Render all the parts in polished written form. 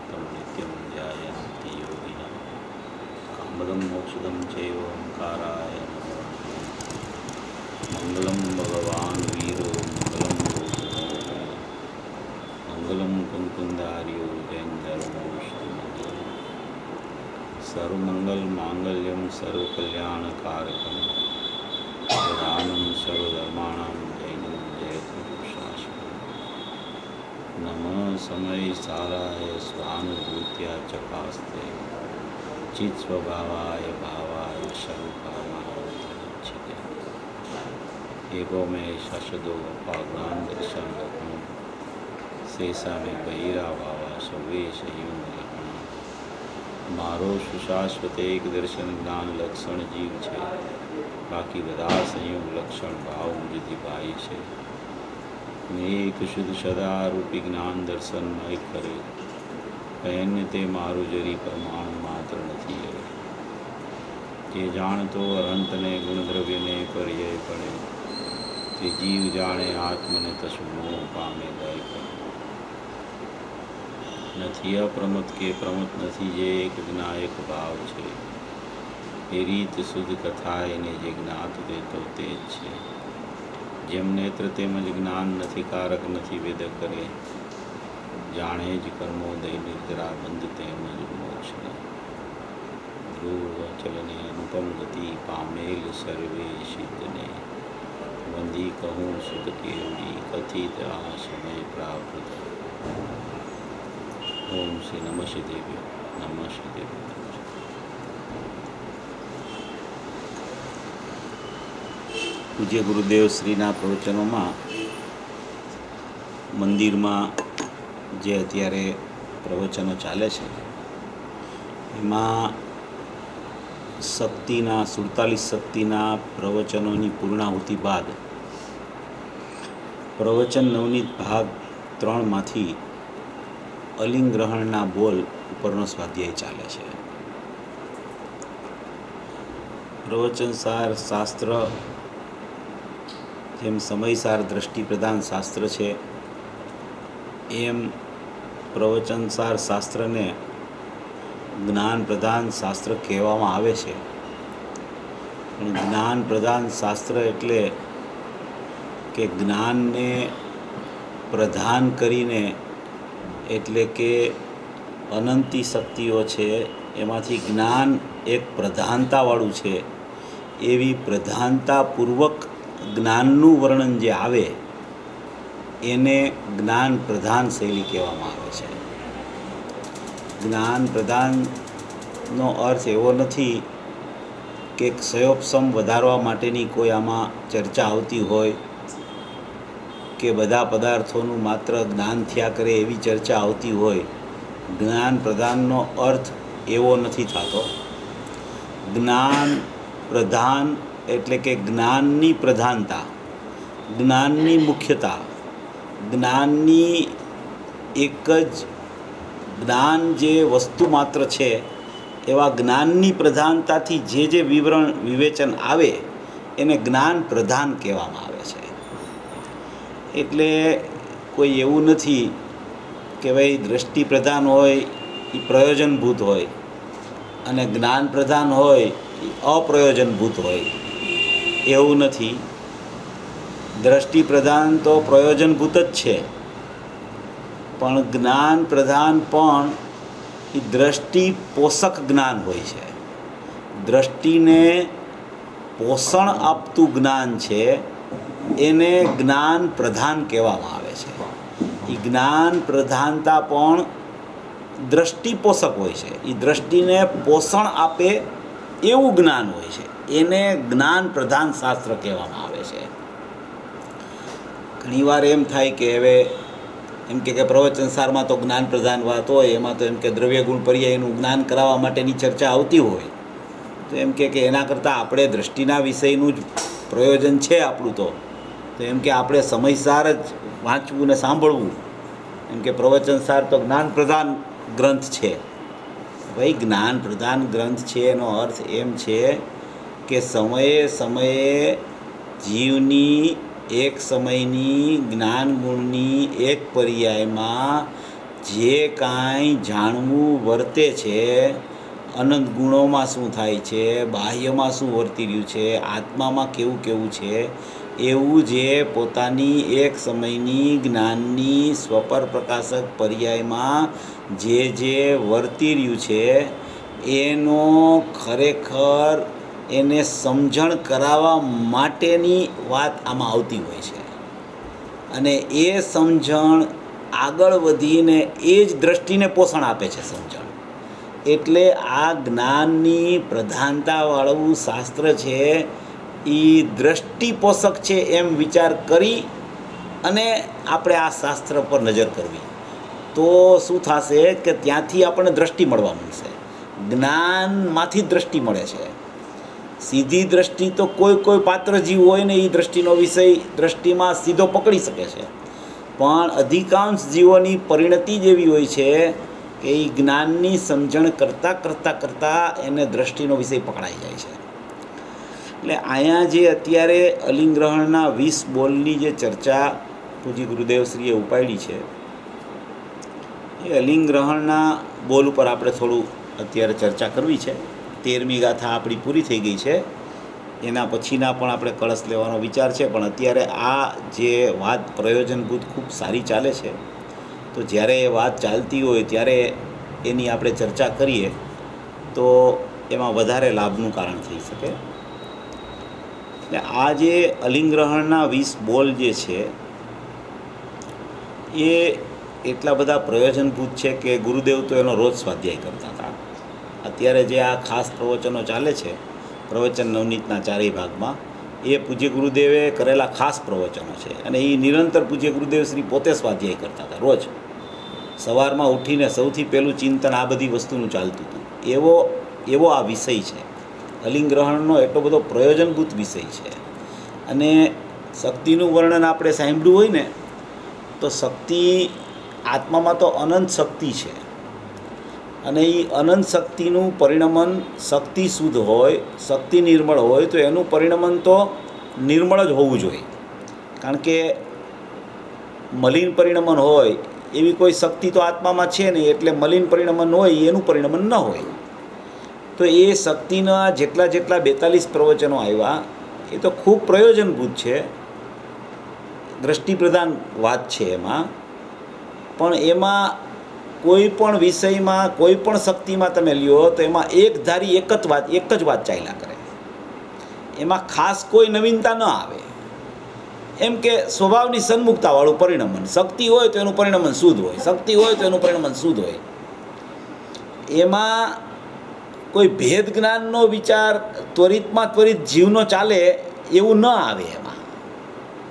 तं नित्यं ध्यायन्ति योगिनः कामदं मोक्षदं चैव ओंकाराय नमो मंगलं भगवान् वीरो मंगलं गोपनो मंगलं कुंकुंदार्यो जयंधर्मो विष्णुमंगलम् सर्वमंगलमांगल्यं सर्वकल्याणकारकं प्रधानं सर्वधर्माणां जैनं जयतु शाश्वतम् नमः समय साराय स्वानुभूत्या चकास्ते चित्स्वभावाय भावाय सर्वकामावतिरच्यते एको में शशदो अपाज्ञान दर्शन लक्षण शेषा में बहिरा भावा सवे संयुग लक्षण मारो सुशाश्वत एक दर्शन ज्ञान लक्षण जीव है बाकी बधा संयुग लक्षण भाव वृद्धि पाई है मैं एक शुद्ध सदा रूपी ज्ञान दर्शन मय करे कहने ते मारू जरी परमाणु मात्र नहीं है जे जान तो अनंत ने गुण द्रव्य ने पर्याय पड़े ते जीव जाने आत्म ने तसु मोह पामे दय करे નથી અપ્રમત કે પ્રમત નથી જે એક જ્ઞાયક ભાવ છે એ રીત શુદ્ધ કથા એને જે જ્ઞાત દેતો તે જ છે જેમ નેત્ર તેમજ જ્ઞાન નથી કારક નથી વેદ કરે જાણે જ કર્મોદય નિદ્રા બંધ તેમજ મોક્ષને ધ્રુવ ચલને અનુપમ ગતિ પામેલ સર્વે સિદ્ધને વંદી કહું સુધ કેવડી કથિત આ સમય પ્રાપ્ત ઓમ શ્રી નમઃ શિદેવ્ય નમઃ શિદેવ્ય પૂજ્ય ગુરુદેવ શ્રીના પ્રવચનોમાં મંદિરમાં જે અત્યારે પ્રવચનો ચાલે છે એમાં શક્તિના 47 શક્તિના પ્રવચનોની પૂર્ણાહુતિ બાદ પ્રવચન નવનીત ભાગ 3માંથી અલિંગ ગ્રહણના બોલ ઉપરનો સ્વાધ્યાય ચાલે છે. પ્રવચનસાર શાસ્ત્ર જેમ સમયસાર દ્રષ્ટિ પ્રધાન શાસ્ત્ર છે એમ પ્રવચનસાર શાસ્ત્રને જ્ઞાન પ્રધાન શાસ્ત્ર કહેવામાં આવે છે. પણ જ્ઞાન પ્રધાન શાસ્ત્ર એટલે કે જ્ઞાનને પ્રધાન કરીને એટલે કે અનંતી શક્તિઓ છે એમાંથી જ્ઞાન એક પ્રધાનતાવાળું છે એવી પ્રધાનતાપૂર્વક જ્ઞાનનું વર્ણન જે આવે એને જ્ઞાન પ્રધાન શૈલી કહેવામાં આવે છે. જ્ઞાન પ્રધાનનો અર્થ એવો નથી કે ક્ષયોપશમ વધારવા માટેની કોઈ આમાં ચર્ચા આવતી હોય કે બધા પદાર્થોનું માત્ર જ્ઞાન થયા કરે એવી ચર્ચા આવતી હોય. જ્ઞાન પ્રધાનનો અર્થ એવો નથી થતો. જ્ઞાન પ્રધાન એટલે કે જ્ઞાનની પ્રધાનતા, જ્ઞાનની મુખ્યતા, જ્ઞાનની એક જ જ્ઞાન જે વસ્તુ માત્ર છે એવા જ્ઞાનની પ્રધાનતાથી જે વિવરણ વિવેચન આવે એને જ્ઞાન પ્રધાન કહેવામાં આવે છે. એટલે કોઈ એવું નથી કે ભાઈ દ્રષ્ટિ પ્રધાન હોય એ પ્રયોજનભૂત હોય અને જ્ઞાન પ્રધાન હોય એ અપ્રયોજનભૂત હોય, એવું નથી. દ્રષ્ટિ પ્રધાન તો પ્રયોજનભૂત જ છે, પણ જ્ઞાન પ્રધાન પણ એ દ્રષ્ટિ પોષક જ્ઞાન હોય છે. દ્રષ્ટિને પોષણ આપતું જ્ઞાન છે એને જ્ઞાન પ્રધાન કહેવામાં આવે છે. એ જ્ઞાન પ્રધાનતા પણ દ્રષ્ટિ પોષક હોય છે. એ દ્રષ્ટિને પોષણ આપે એવું જ્ઞાન હોય છે, એને જ્ઞાન પ્રધાન શાસ્ત્ર કહેવામાં આવે છે. ઘણીવાર એમ થાય કે હવે એમ કે પ્રવચનસારમાં તો જ્ઞાન પ્રધાન વાત હોય, એમાં તો એમ કે દ્રવ્ય ગુણ પર્યાયનું જ્ઞાન કરાવવા માટેની ચર્ચા આવતી હોય, તો એમ કે એના કરતાં આપણે દ્રષ્ટિના વિષયનું જ પ્રયોજન છે આપણું તો એમ કે આપણે સમયસાર જ વાંચવું ને સાંભળવું. એમ કે પ્રવચનસાર તો જ્ઞાન પ્રધાન ગ્રંથ છે. ભાઈ જ્ઞાન પ્રધાન ગ્રંથ છે એનો અર્થ એમ છે કે સમયે સમયે જીવની એક સમયની જ્ઞાન ગુણની એક પર્યાયમાં જે કાંઈ જાણવું વર્તે છે, અનંત ગુણોમાં શું થાય છે, બાહ્યમાં શું વર્તી રહ્યું છે, આત્મામાં કેવું કેવું છે, એવું જે પોતાની એક સમયની જ્ઞાનની સ્વપર પ્રકાશક પર્યાયમાં જે વર્તી રહ્યું છે એનો ખરેખર એને સમજણ કરાવવા માટેની વાત આમાં આવતી હોય છે. અને એ સમજણ આગળ વધીને એ જ દ્રષ્ટિને પોષણ આપે છે સમજણ. એટલે આ જ્ઞાનની પ્રધાનતાવાળું શાસ્ત્ર છે એ દ્રષ્ટિપોષક છે એમ વિચાર કરી અને આપણે આ શાસ્ત્ર પર નજર કરવી તો શું થશે કે ત્યાંથી આપણને દ્રષ્ટિ મળવા મળશે. જ્ઞાનમાંથી દ્રષ્ટિ મળે છે. સીધી દ્રષ્ટિ તો કોઈ પાત્ર જીવ હોય ને એ દ્રષ્ટિનો વિષય દ્રષ્ટિમાં સીધો પકડી શકે છે, પણ અધિકાંશ જીવોની પરિણતિ જ એવી હોય છે કે એ જ્ઞાનની સમજણ કરતાં એને દ્રષ્ટિનો વિષય પકડાઈ જાય છે. એટલે અહીંયા જે અત્યારે અલિંગ્રહણના 20 બોલની જે ચર્ચા પૂજ્ય ગુરુદેવશ્રીએ ઉપાડી છે એ અલિંગ્રહણના બોલ ઉપર આપણે થોડું અત્યારે ચર્ચા કરવી છે. 13મી ગાથા આપણી પૂરી થઈ ગઈ છે, એના પછીના પણ આપણે કળશ લેવાનો વિચાર છે. પણ અત્યારે આ જે વાત પ્રયોજનભૂત ખૂબ સારી ચાલે છે, તો જ્યારે એ વાત ચાલતી હોય ત્યારે એની આપણે ચર્ચા કરીએ તો એમાં વધારે લાભનું કારણ થઈ શકે. એટલે આ જે અલિંગ્રહણના 20 બોલ જે છે એ એટલા બધા પ્રયોજનભૂત છે કે ગુરુદેવ તો એનો રોજ સ્વાધ્યાય કરતા હતા. અત્યારે જે આ ખાસ પ્રવચનો ચાલે છે, પ્રવચન નવનીતના 4 ભાગમાં, એ પૂજ્ય ગુરુદેવે કરેલા ખાસ પ્રવચનો છે. અને એ નિરંતર પૂજ્ય ગુરુદેવ શ્રી પોતે સ્વાધ્યાય કરતા હતા. રોજ સવારમાં ઉઠીને સૌથી પહેલું ચિંતન આ બધી વસ્તુનું ચાલતું હતું. એવો આ વિષય છે. અલિંગ્રહણનો એટલો બધો પ્રયોજનભૂત વિષય છે. અને શક્તિનું વર્ણન આપણે સાંભળ્યું હોય ને તો શક્તિ આત્મામાં તો અનંત શક્તિ છે. અને એ અનંત શક્તિનું પરિણમન શક્તિ શુદ્ધ હોય, શક્તિ નિર્મળ હોય તો એનું પરિણમન તો નિર્મળ જ હોવું જોઈએ. કારણ કે મલિન પરિણમન હોય એવી કોઈ શક્તિ તો આત્મામાં છે નહીં, એટલે મલિન પરિણમન હોય એનું પરિણમન ન હોય. તો એ શક્તિના જેટલા 42 પ્રવચનો આવ્યા એ તો ખૂબ પ્રયોજનભૂત છે, દ્રષ્ટિપ્રધાન વાત છે એમાં. પણ એમાં કોઈ પણ વિષયમાં કોઈ પણ શક્તિમાં તમે લ્યો તો એમાં એક જ વાત ચાલ્યા કરે. એમાં ખાસ કોઈ નવીનતા ન આવે. એમ કે સ્વભાવની સન્મુખતાવાળું પરિણમન. શક્તિ હોય તો એનું પરિણમન શુદ્ધ હોય, શક્તિ હોય તો એનું પરિણમન શુદ્ધ હોય. એમાં કોઈ ભેદ જ્ઞાનનો વિચાર ત્વરિતમાં ત્વરિત જીવનો ચાલે એવું ન આવે એમાં,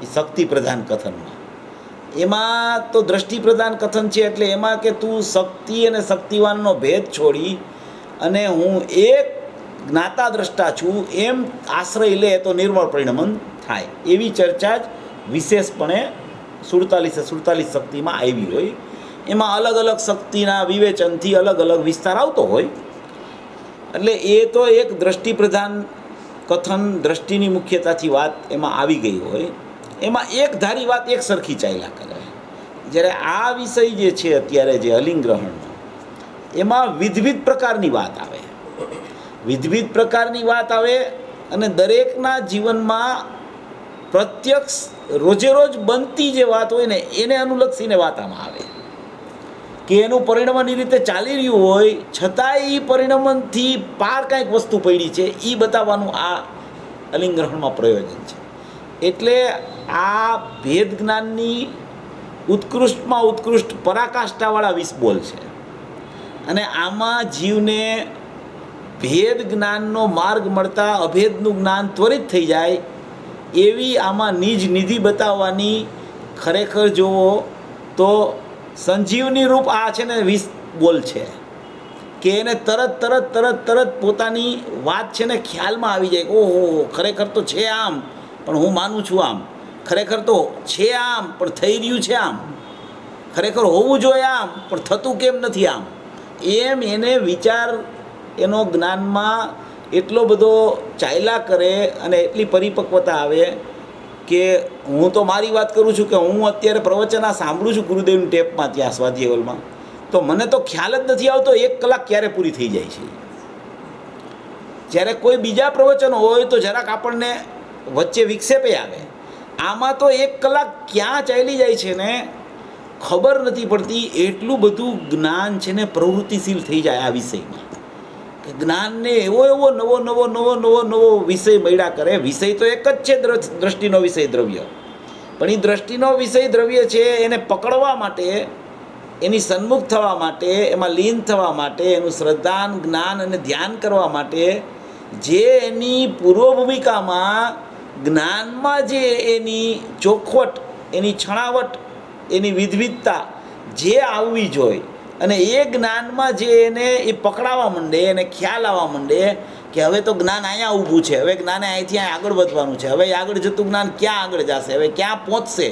એ શક્તિ પ્રધાન કથનમાં. એમાં તો દ્રષ્ટિ પ્રધાન કથન છે. એટલે એમાં કે તું શક્તિ અને શક્તિવાનનો ભેદ છોડી અને હું એક જ્ઞાતા દ્રષ્ટા છું એમ આશ્રય લે તો નિર્મળ પરિણમન થાય. એવી ચર્ચા જ વિશેષપણે 47 શક્તિમાં આવી હોય. એમાં અલગ અલગ શક્તિના વિવેચનથી અલગ અલગ વિસ્તાર આવતો હોય. એટલે એ તો એક દ્રષ્ટિ પ્રધાન કથન, દ્રષ્ટિની મુખ્યતાથી વાત એમાં આવી ગઈ હોય. એમાં એક ધારી વાત એક સરખી ચાલ્યા કરે. જ્યારે આ વિષય જે છે અત્યારે જે અલિંગ્રહણનો, એમાં વિવિધ પ્રકારની વાત આવે. વિવિધ પ્રકારની વાત આવે અને દરેકના જીવનમાં પ્રત્યક્ષ રોજે રોજ બનતી જે વાત હોય ને એને અનુલક્ષીને વાત આમાં આવે. કે એનું પરિણમન એ રીતે ચાલી રહ્યું હોય છતાંય એ પરિણમનથી પાર કાંઈક વસ્તુ પડી છે એ બતાવવાનું આ અલિંગ્રહણમાં પ્રયોજન છે. એટલે આ ભેદ જ્ઞાનની ઉત્કૃષ્ટમાં ઉત્કૃષ્ટ પરાકાષ્ઠાવાળા 20 બોલ છે. અને આમાં જીવને ભેદ જ્ઞાનનો માર્ગ મળતા અભેદનું જ્ઞાન ત્વરિત થઈ જાય એવી આમાં નિજ નિધિ બતાવવાની ખરેખર જુઓ તો સંજીવની રૂપ આ છે ને 20 બોલ છે. કે એને તરત પોતાની વાત છે ને ખ્યાલમાં આવી જાય. ઓહો, ખરેખર તો છે આમ, પણ હું માનું છું આમ. ખરેખર તો છે આમ, પણ થઈ રહ્યું છે આમ. ખરેખર હોવું જોઈએ આમ, પણ થતું કેમ નથી આમ. એમ એને વિચાર એનો જ્ઞાનમાં એટલો બધો ચાલ્યા કરે અને એટલી પરિપક્વતા આવે કે હું તો મારી વાત કરું છું કે હું અત્યારે પ્રવચન સાંભળું છું ગુરુદેવની ટેપમાં ત્યાં સ્વાધ્યાય હોલમાં. તો મને તો ખ્યાલ જ નથી આવતો 1 કલાક ક્યારે પૂરી થઈ જાય છે. જ્યારે કોઈ બીજા પ્રવચનો હોય તો જરાક આપણને વચ્ચે વિક્ષેપે આવે. આમાં તો 1 કલાક ક્યાં ચાલી જાય છે ને ખબર નથી પડતી. એટલું બધું જ્ઞાન છે ને પ્રવૃત્તિશીલ થઈ જાય આ વિષયમાં. જ્ઞાનને એવો નવો વિષય મળ્યા કરે. વિષય તો એક જ છે, દ્રષ્ટિનો વિષય દ્રવ્ય. પણ એ દ્રષ્ટિનો વિષય દ્રવ્ય છે એને પકડવા માટે, એની સન્મુખ થવા માટે, એમાં લીન થવા માટે, એનું શ્રદ્ધાન જ્ઞાન અને ધ્યાન કરવા માટે જે એની પૂર્વ ભૂમિકામાં જ્ઞાનમાં જે એની ચોખવટ, એની છણાવટ, એની વિધવિધતા જે આવવી જોઈએ અને એ જ્ઞાનમાં જે એને એ પકડાવા માંડે, એને ખ્યાલ આવવા માંડે કે હવે તો જ્ઞાન અહીંયા ઊભું છે, હવે જ્ઞાને અહીંથી અહીં આગળ વધવાનું છે, હવે આગળ જતું જ્ઞાન ક્યાં આગળ જશે, હવે ક્યાં પહોંચશે,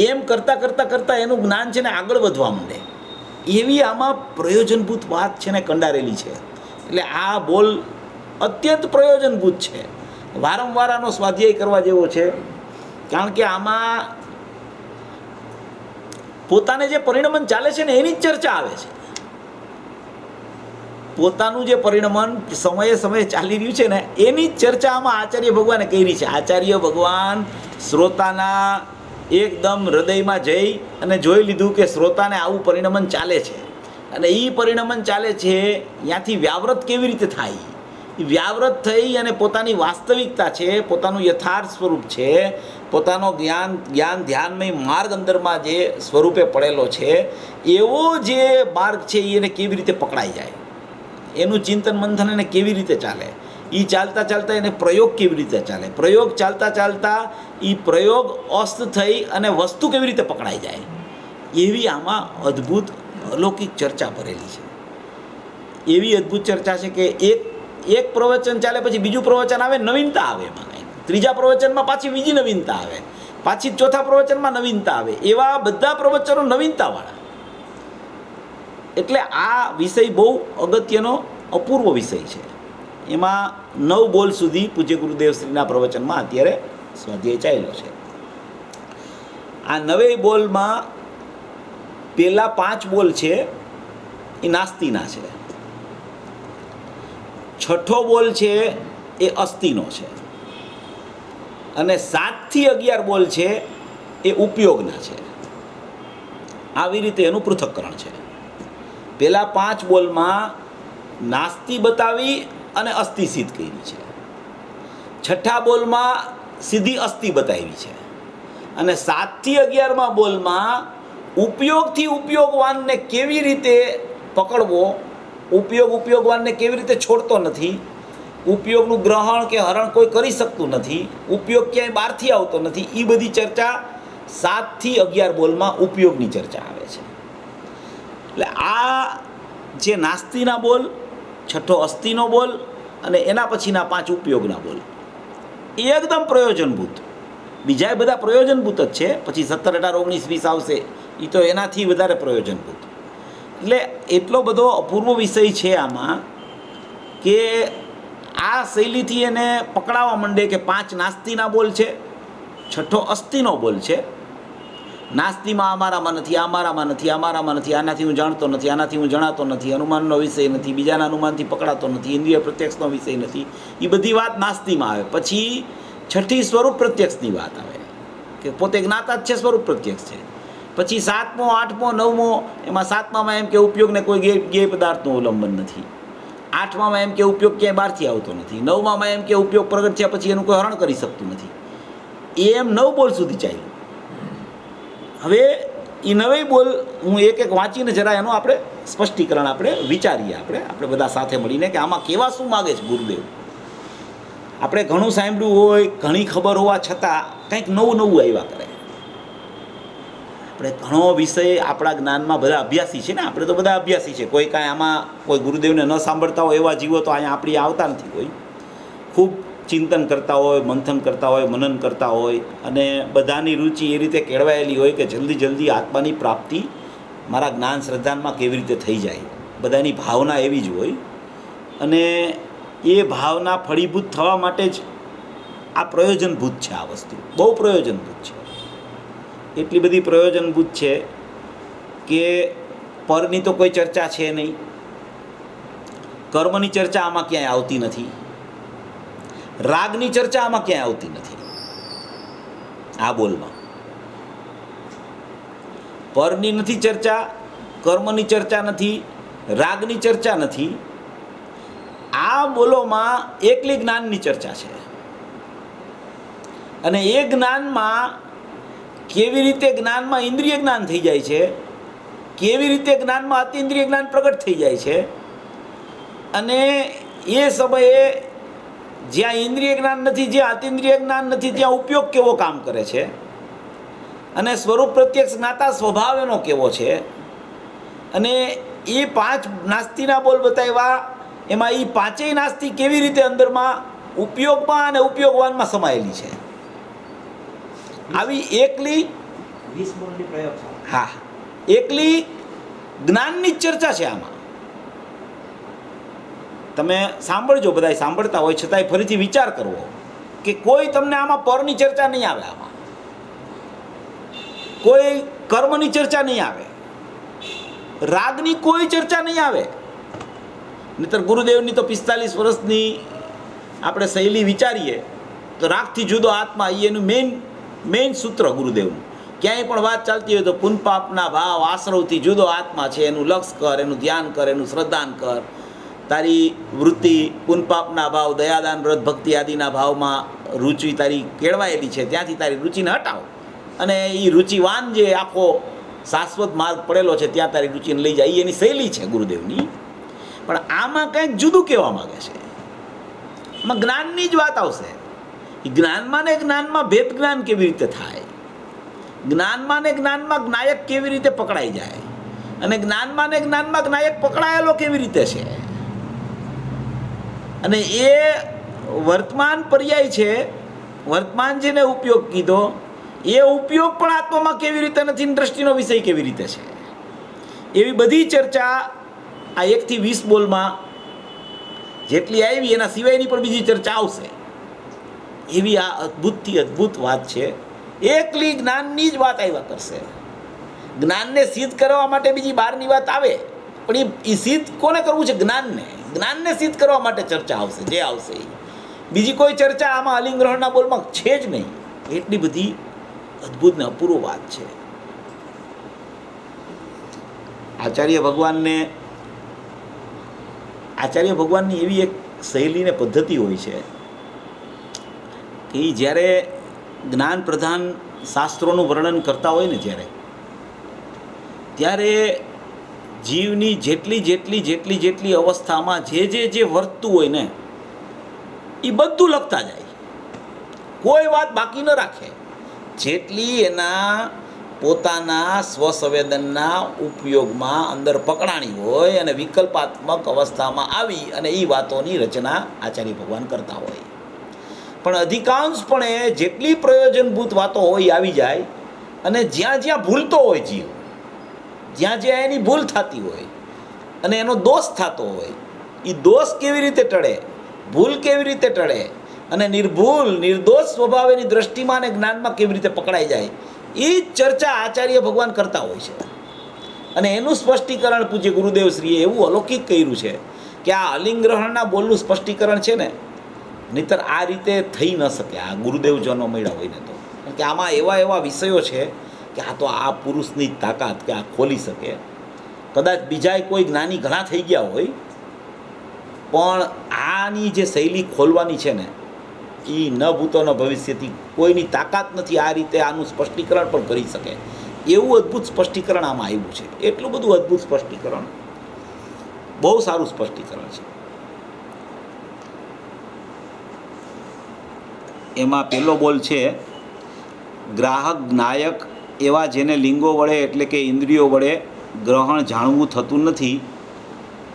એમ કરતાં એનું જ્ઞાન છે ને આગળ વધવા માંડે. એવી આમાં પ્રયોજનભૂત વાત છે ને કંડારેલી છે. એટલે આ બોલ અત્યંત પ્રયોજનભૂત છે. વારંવાર આનો સ્વાધ્યાય કરવા જેવો છે. કારણ કે આમાં પોતાને જે પરિણમન ચાલે છે ને એની જ ચર્ચા આવે છે. પોતાનું જે પરિણમન સમયે ચાલી રહ્યું છે ને એની જ ચર્ચા આમાં આચાર્ય ભગવાને કરી છે. આચાર્ય ભગવાન શ્રોતાના એકદમ હૃદયમાં જઈ અને જોઈ લીધું કે શ્રોતાને આવું પરિણમન ચાલે છે અને એ પરિણમન ચાલે છે ત્યાંથી વ્યાવૃત કેવી રીતે થાય. વ્યાવૃત થઈ અને પોતાની વાસ્તવિકતા છે, પોતાનું યથાર્થ સ્વરૂપ છે, પોતાનો જ્ઞાન ધ્યાનમય માર્ગ અંદરમાં જે સ્વરૂપે પડેલો છે એવો જે માર્ગ છે એને કેવી રીતે પકડાઈ જાય, એનું ચિંતન મંથન એને કેવી રીતે ચાલે, એ ચાલતા એને પ્રયોગ કેવી રીતે ચાલે, પ્રયોગ ચાલતા એ પ્રયોગ અસ્ત થઈ અને વસ્તુ કેવી રીતે પકડાઈ જાય, એવી આમાં અદ્ભુત અલૌકિક ચર્ચા ભરેલી છે. એવી અદ્ભુત ચર્ચા છે કે એક પ્રવચન ચાલે પછી બીજું પ્રવચન આવે, નવીનતા આવે એમાં કંઈક, ત્રીજા પ્રવચનમાં પાછી બીજી નવીનતા આવે, પાછી ચોથા પ્રવચનમાં નવીનતા આવે, એવા બધા પ્રવચનો નવીનતાવાળા. એટલે આ વિષય બહુ અગત્યનો અપૂર્વ વિષય છે. એમાં 9 બોલ સુધી પૂજ્ય ગુરુદેવ શ્રીના પ્રવચનમાં અત્યારે સ્વાધ્યાય ચાલ્યો છે. આ 9 બોલમાં પહેલા 5 બોલ છે એ નાસ્તિના છે, 6ઠો બોલ છે એ અસ્થિનો છે અને 7 થી 11 બોલ છે એ ઉપયોગના છે. આવી રીતે એનું પૃથક્કરણ છે. પહેલા 5 બોલમાં નાસ્તિ બતાવી અને અસ્થિ સિદ્ધ કરી છે. 6ઠા બોલમાં સીધી અસ્થિ બતાવી છે અને 7 થી 11માં બોલમાં ઉપયોગથી ઉપયોગવાનને કેવી રીતે પકડવો, ઉપયોગવાનને કેવી રીતે છોડતો નથી, ઉપયોગનું ગ્રહણ કે હરણ કોઈ કરી શકતું નથી, ઉપયોગ ક્યાંય બહારથી આવતો નથી, એ બધી ચર્ચા 7 થી 11 બોલમાં ઉપયોગની ચર્ચા આવે છે. એટલે આ જે નાસ્તિના બોલ, 6ઠો અસ્થિનો બોલ અને એના પછીના 5 ઉપયોગના બોલ એ એકદમ પ્રયોજનભૂત. બીજા બધા પ્રયોજનભૂત જ છે, પછી 17, 18, 19, 20 આવશે એ તો એનાથી વધારે પ્રયોજનભૂત. એટલે એટલો બધો અપૂર્વ વિષય છે આમાં કે આ શૈલીથી એને પકડાવા માંડે કે 5 નાસ્તિના બોલ છે, 6ઠો અસ્થિનો બોલ છે. નાસ્તિમાં અમારામાં નથી, આનાથી હું જાણતો નથી, આનાથી હું જણાતો નથી, અનુમાનનો વિષય નથી, બીજાના અનુમાનથી પકડાતો નથી, ઇન્દ્રિય પ્રત્યક્ષનો વિષય નથી, એ બધી વાત નાસ્તિમાં આવે. પછી 6ઠી સ્વરૂપ પ્રત્યક્ષની વાત આવે કે પોતે જ્ઞાતા જ છે, સ્વરૂપ પ્રત્યક્ષ છે. પછી 7મો, 8મો, 9મો, એમાં 7મામાં એમ કે ઉપયોગને કોઈ જ્ઞેય પદાર્થનું અવલંબન નથી, 8મામાં એમ કે ઉપયોગ ક્યાંય બહારથી આવતો નથી, 9મામાં એમ કે ઉપયોગ પ્રગટ થયા પછી એનું કોઈ હરણ કરી શકતું નથી. એમ 9 બોલ સુધી ચાલ્યું. હવે એ 9 બોલ હું એક વાંચીને જરા એનું આપણે સ્પષ્ટીકરણ આપણે વિચારીએ, આપણે બધા સાથે મળીને કે આમાં કેવા શું માગે છે ગુરુદેવ. આપણે ઘણું સાંભળ્યું હોય, ઘણી ખબર હોવા છતાં કંઈક નવું આવ્યા કરે. આપણે ઘણો વિષય આપણા જ્ઞાનમાં બધા અભ્યાસી છે ને, આપણે તો બધા અભ્યાસી છે. કોઈ કાંઈ આમાં કોઈ ગુરુદેવને ન સાંભળતા હોય એવા જીવો તો અહીંયા આપણી આવતા નથી. કોઈ ખૂબ ચિંતન કરતા હોય, મંથન કરતા હોય, મનન કરતા હોય અને બધાની રુચિ એ રીતે કેળવાયેલી હોય કે જલ્દી આત્માની પ્રાપ્તિ મારા જ્ઞાન શ્રદ્ધાનમાં કેવી રીતે થઈ જાય. બધાની ભાવના એવી જ હોય અને એ ભાવના ફળીભૂત થવા માટે જ આ પ્રયોજનભૂત છે. આ વસ્તુ બહુ પ્રયોજનભૂત છે. એટલી બધી પ્રયોજનભૂત છે કે પરની તો કોઈ ચર્ચા છે નહીં, કર્મની ચર્ચા આમાં ક્યાંય આવતી નથી, રાગની ચર્ચા આમાં ક્યાંય આવતી નથી. આ બોલમાં પરની નથી ચર્ચા, કર્મની ચર્ચા નથી, રાગની ચર્ચા નથી. આ બોલોમાં એકલી જ્ઞાનની ચર્ચા છે. અને એ જ્ઞાનમાં કેવી રીતે જ્ઞાનમાં ઇન્દ્રિય જ્ઞાન થઈ જાય છે, કેવી રીતે જ્ઞાનમાં અતિન્દ્રિય જ્ઞાન પ્રગટ થઈ જાય છે, અને એ સમયે જ્યાં ઇન્દ્રિય જ્ઞાન નથી, જ્યાં અતિન્દ્રિય જ્ઞાન નથી, ત્યાં ઉપયોગ કેવો કામ કરે છે, અને સ્વરૂપ પ્રત્યક્ષ જ્ઞાતા સ્વભાવ એનો કેવો છે. અને એ 5 નાસ્તિના બોલ બતાવ્યા, એમાં એ 5 નાસ્તિ કેવી રીતે અંદરમાં ઉપયોગમાં અને ઉપયોગવાનમાં સમાયેલી છે. આવી એકલી 20 બોલની પ્રયોગશાળા. હા, એકલી જ્ઞાનની જ ચર્ચા છે આમાં. તમે સાંભળજો, બધા સાંભળતા હોય છતાંય ફરીથી વિચાર કરવો કે કોઈ તમને આમાં પરની ચર્ચા નહીં આવે, આમાં કોઈ કર્મની ચર્ચા નહીં આવે, રાગની કોઈ ચર્ચા નહીં આવે. નહીતર ગુરુદેવની તો 45 વર્ષની આપણે શૈલી વિચારીએ તો રાગથી જુદો આત્મા, એ એનું મેઇન સૂત્ર ગુરુદેવનું. ક્યાંય પણ વાત ચાલતી હોય તો પુનપાપના ભાવ આશ્રવથી જુદો આત્મા છે, એનું લક્ષ કર, એનું ધ્યાન કર, એનું શ્રદ્ધાન કર. તારી વૃત્તિ પુનપાપના ભાવ, દયાદાન, વ્રત ભક્તિ આદિના ભાવમાં રુચિ તારી કેળવાયેલી છે, ત્યાંથી તારી રુચિને હટાવો અને એ રુચિવાન જે આખો શાશ્વત માર્ગ પડેલો છે ત્યાં તારી રુચિને લઈ જાય. એની શૈલી છે ગુરુદેવની. પણ આમાં કંઈક જુદું કહેવા માગે છે. આમાં જ્ઞાનની જ વાત આવશે. જ્ઞાનમાં ને જ્ઞાનમાં ભેદ જ્ઞાન કેવી રીતે થાય, જ્ઞાનમાં ને જ્ઞાનમાં જ્ઞાયક કેવી રીતે પકડાઈ જાય, અને જ્ઞાનમાં ને જ્ઞાનમાં જ્ઞાયક પકડાયેલો કેવી રીતે છે. અને એ વર્તમાન પર્યાય છે, વર્તમાન જેને ઉપયોગ કીધો એ ઉપયોગ પણ આત્મામાં કેવી રીતે નથી, દ્રષ્ટિનો વિષય કેવી રીતે છે. એવી બધી ચર્ચા આ 1 થી 20 બોલમાં જેટલી આવી એના સિવાયની પણ બીજી ચર્ચા આવશે. એવી આ અદ્ભુતથી અદ્ભુત વાત છે. એકલી જ્ઞાનની જ વાત આવ્યા કરશે. જ્ઞાનને સિદ્ધ કરવા માટે બીજી બહારની વાત આવે, પણ એ સિદ્ધ કોને કરવું છે? જ્ઞાનને સિદ્ધ કરવા માટે ચર્ચા આવશે, જે આવશે એ. બીજી કોઈ ચર્ચા આમાં અલિંગ્રહણના બોલમાં છે જ નહીં. એટલી બધી અદ્ભુત ને અપૂર્વ વાત છે. આચાર્ય ભગવાનની એવી એક શૈલી ને પદ્ધતિ હોય છે કે એ જ્યારે જ્ઞાન પ્રધાન શાસ્ત્રોનું વર્ણન કરતા હોય ને ત્યારે જીવની જેટલી અવસ્થામાં જે વર્તતું હોય ને એ બધું લખતા જાય, કોઈ વાત બાકી ન રાખે. જેટલી એના પોતાના સ્વસંવેદનના ઉપયોગમાં અંદર પકડાણી હોય અને વિકલ્પાત્મક અવસ્થામાં આવી અને એ વાતોની રચના આચાર્ય ભગવાન કરતા હોય. પણ અધિકાંશપણે જેટલી પ્રયોજનભૂત વાતો હોય આવી જાય, અને જ્યાં ભૂલતો હોય જીવ, જ્યાં એની ભૂલ થતી હોય અને એનો દોષ થતો હોય, એ દોષ કેવી રીતે ટળે, ભૂલ કેવી રીતે ટળે, અને નિર્ભૂલ નિર્દોષ સ્વભાવ એની દ્રષ્ટિમાં અને જ્ઞાનમાં કેવી રીતે પકડાઈ જાય, એ જ ચર્ચા આચાર્ય ભગવાન કરતા હોય છે. અને એનું સ્પષ્ટીકરણ પૂજ્ય ગુરુદેવશ્રીએ એવું અલૌકિક કર્યું છે કે આ અલિંગ્રહણના બોલનું સ્પષ્ટીકરણ છે ને, નહીતર આ રીતે થઈ ન શકે આ ગુરુદેવજનો મળ્યા હોય ને તો. કારણ કે આમાં એવા વિષયો છે કે આ તો આ પુરુષની જ તાકાત કે આ ખોલી શકે. કદાચ બીજાય કોઈ જ્ઞાની ઘણા થઈ ગયા હોય, પણ આની જે શૈલી ખોલવાની છે ને એ ન ભૂતો ન ભવિષ્યથી કોઈની તાકાત નથી આ રીતે આનું સ્પષ્ટીકરણ પણ કરી શકે. એવું અદ્ભુત સ્પષ્ટીકરણ આમાં આવ્યું છે. એટલું બધું અદ્ભુત સ્પષ્ટીકરણ, બહુ સારું સ્પષ્ટીકરણ છે. એમાં પહેલો બોલ છે, ગ્રાહક જ્ઞાયક એવા જેને લિંગો વડે એટલે કે ઇન્દ્રિયો વડે ગ્રહણ જાણવું થતું નથી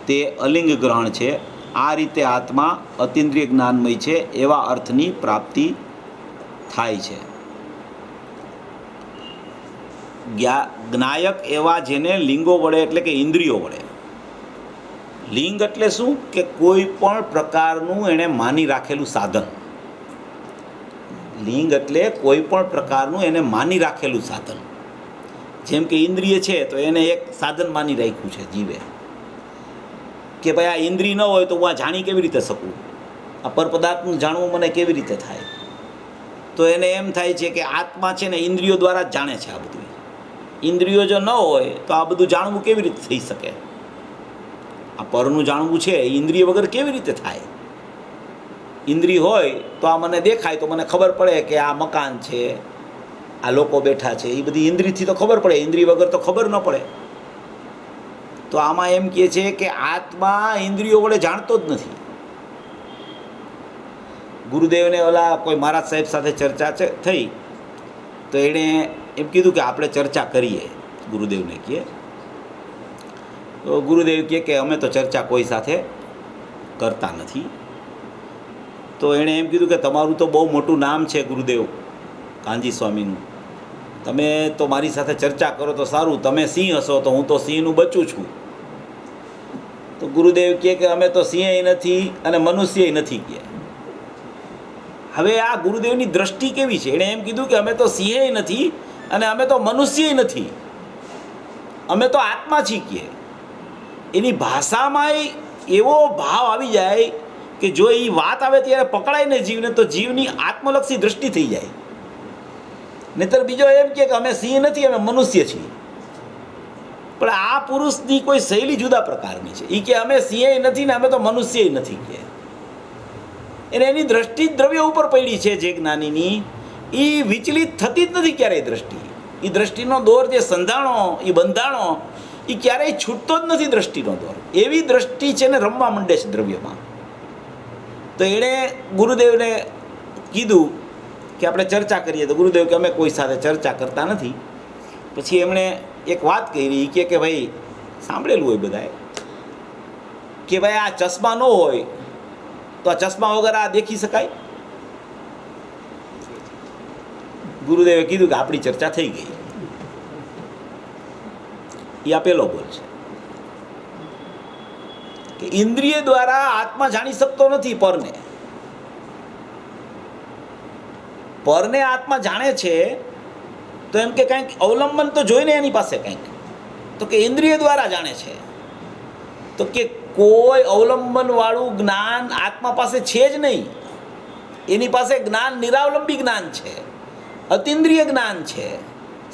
તે અલિંગ ગ્રહણ છે. આ રીતે આત્મા અતિન્દ્રિય જ્ઞાનમય છે એવા અર્થની પ્રાપ્તિ થાય છે. જ્ઞાયક એવા જેને લિંગો વડે એટલે કે ઇન્દ્રિયો વડે. લિંગ એટલે શું કે કોઈ પણ પ્રકારનું એણે માની રાખેલું સાધન. લિંગ એટલે કોઈ પણ પ્રકારનું એને માની રાખેલું સાધન. જેમ કે ઇન્દ્રિય છે તો એને એક સાધન માની રાખ્યું છે જીવે, કે ભાઈ આ ઇન્દ્રિય ન હોય તો હું આ જાણી કેવી રીતે શકું, આ પરપદાર્થનું જાણવું મને કેવી રીતે થાય? તો એને એમ થાય છે કે આત્મા છે ને ઇન્દ્રિયો દ્વારા જ જાણે છે આ બધું. ઇન્દ્રિયો જો ન હોય તો આ બધું જાણવું કેવી રીતે થઈ શકે? આ પરનું જાણવું છે એ ઇન્દ્રિય વગર કેવી રીતે થાય? ઇન્દ્રિય હોય તો આ મને દેખાય તો મને ખબર પડે કે આ મકાન છે, આ લોકો બેઠા છે, એ બધી ઇન્દ્રિયથી તો ખબર પડે, ઇન્દ્રિય વગર તો ખબર ન પડે. તો આમાં એમ કહે છે કે આત્મા ઇન્દ્રિયો વડે જાણતો જ નથી. ગુરુદેવને ઓલા કોઈ મહારાજ સાહેબ સાથે ચર્ચા થઈ તો એણે એમ કીધું કે આપણે ચર્ચા કરીએ. ગુરુદેવને કહે તો ગુરુદેવ કહે કે અમે તો ચર્ચા કોઈ સાથે કરતા નથી. તો એણે એમ કીધું કે તમારું તો બહુ મોટું નામ છે ગુરુદેવ કાનજી સ્વામીનું, તમે તો મારી સાથે ચર્ચા કરો તો સારું, તમે સિંહ હશો તો હું તો સિંહનું બચ્ચું છું. તો ગુરુદેવ કહે કે અમે તો સિંહય નથી અને મનુષ્યય નથી કહે. હવે આ ગુરુદેવની દ્રષ્ટિ કેવી છે? એણે એમ કીધું કે અમે તો સિંહય નથી અને અમે તો મનુષ્યય નથી, અમે તો આત્મા છીએ કહે. એની ભાષામાં એવો ભાવ આવી જાય કે જો એ વાત આવે ત્યારે પકડાય ને જીવને તો જીવની આત્મલક્ષી દ્રષ્ટિ થઈ જાય. નહીતર બીજો એમ કે અમે સિંહ નથી, અમે મનુષ્ય છીએ. પણ આ પુરુષની કોઈ શૈલી જુદા પ્રકારની છે. એ કે અમે સિંહય નથી ને અમે તો મનુષ્યય નથી કે. એને એની દ્રષ્ટિ જ દ્રવ્ય ઉપર પડી છે જે જ્ઞાનીની, એ વિચલિત થતી જ નથી ક્યારેય દ્રષ્ટિ. એ દ્રષ્ટિનો દોર જે સંધાણો એ બંધાણો એ ક્યારેય છૂટતો જ નથી દ્રષ્ટિનો દોર. એવી દ્રષ્ટિ છે ને રમવા માંડે છે દ્રવ્યમાં. તો એણે ગુરુદેવને કીધું કે આપણે ચર્ચા કરીએ. તો ગુરુદેવ કે અમે કોઈ સાથે ચર્ચા કરતા નથી. પછી એમણે એક વાત કરી કે ભાઈ સાંભળેલું હોય બધાએ કે ભાઈ આ ચશ્મા ન હોય તો આ ચશ્મા વગર આ દેખી શકાય? ગુરુદેવે કીધું કે આપણી ચર્ચા થઈ ગઈ. એ આ પહેલો બોલ છે કે ઇન્દ્રિય દ્વારા આત્મા જાણી શકતો નથી પરને. પરને આત્મા જાણે છે તો એમ કે કંઈક અવલંબન તો જોઈને એની પાસે કંઈક, તો કે ઇન્દ્રિય દ્વારા જાણે છે. તો કે કોઈ અવલંબન વાળું જ્ઞાન આત્મા પાસે છે જ નહીં. એની પાસે જ્ઞાન નિરાવલંબી જ્ઞાન છે, અતિન્દ્રિય જ્ઞાન છે,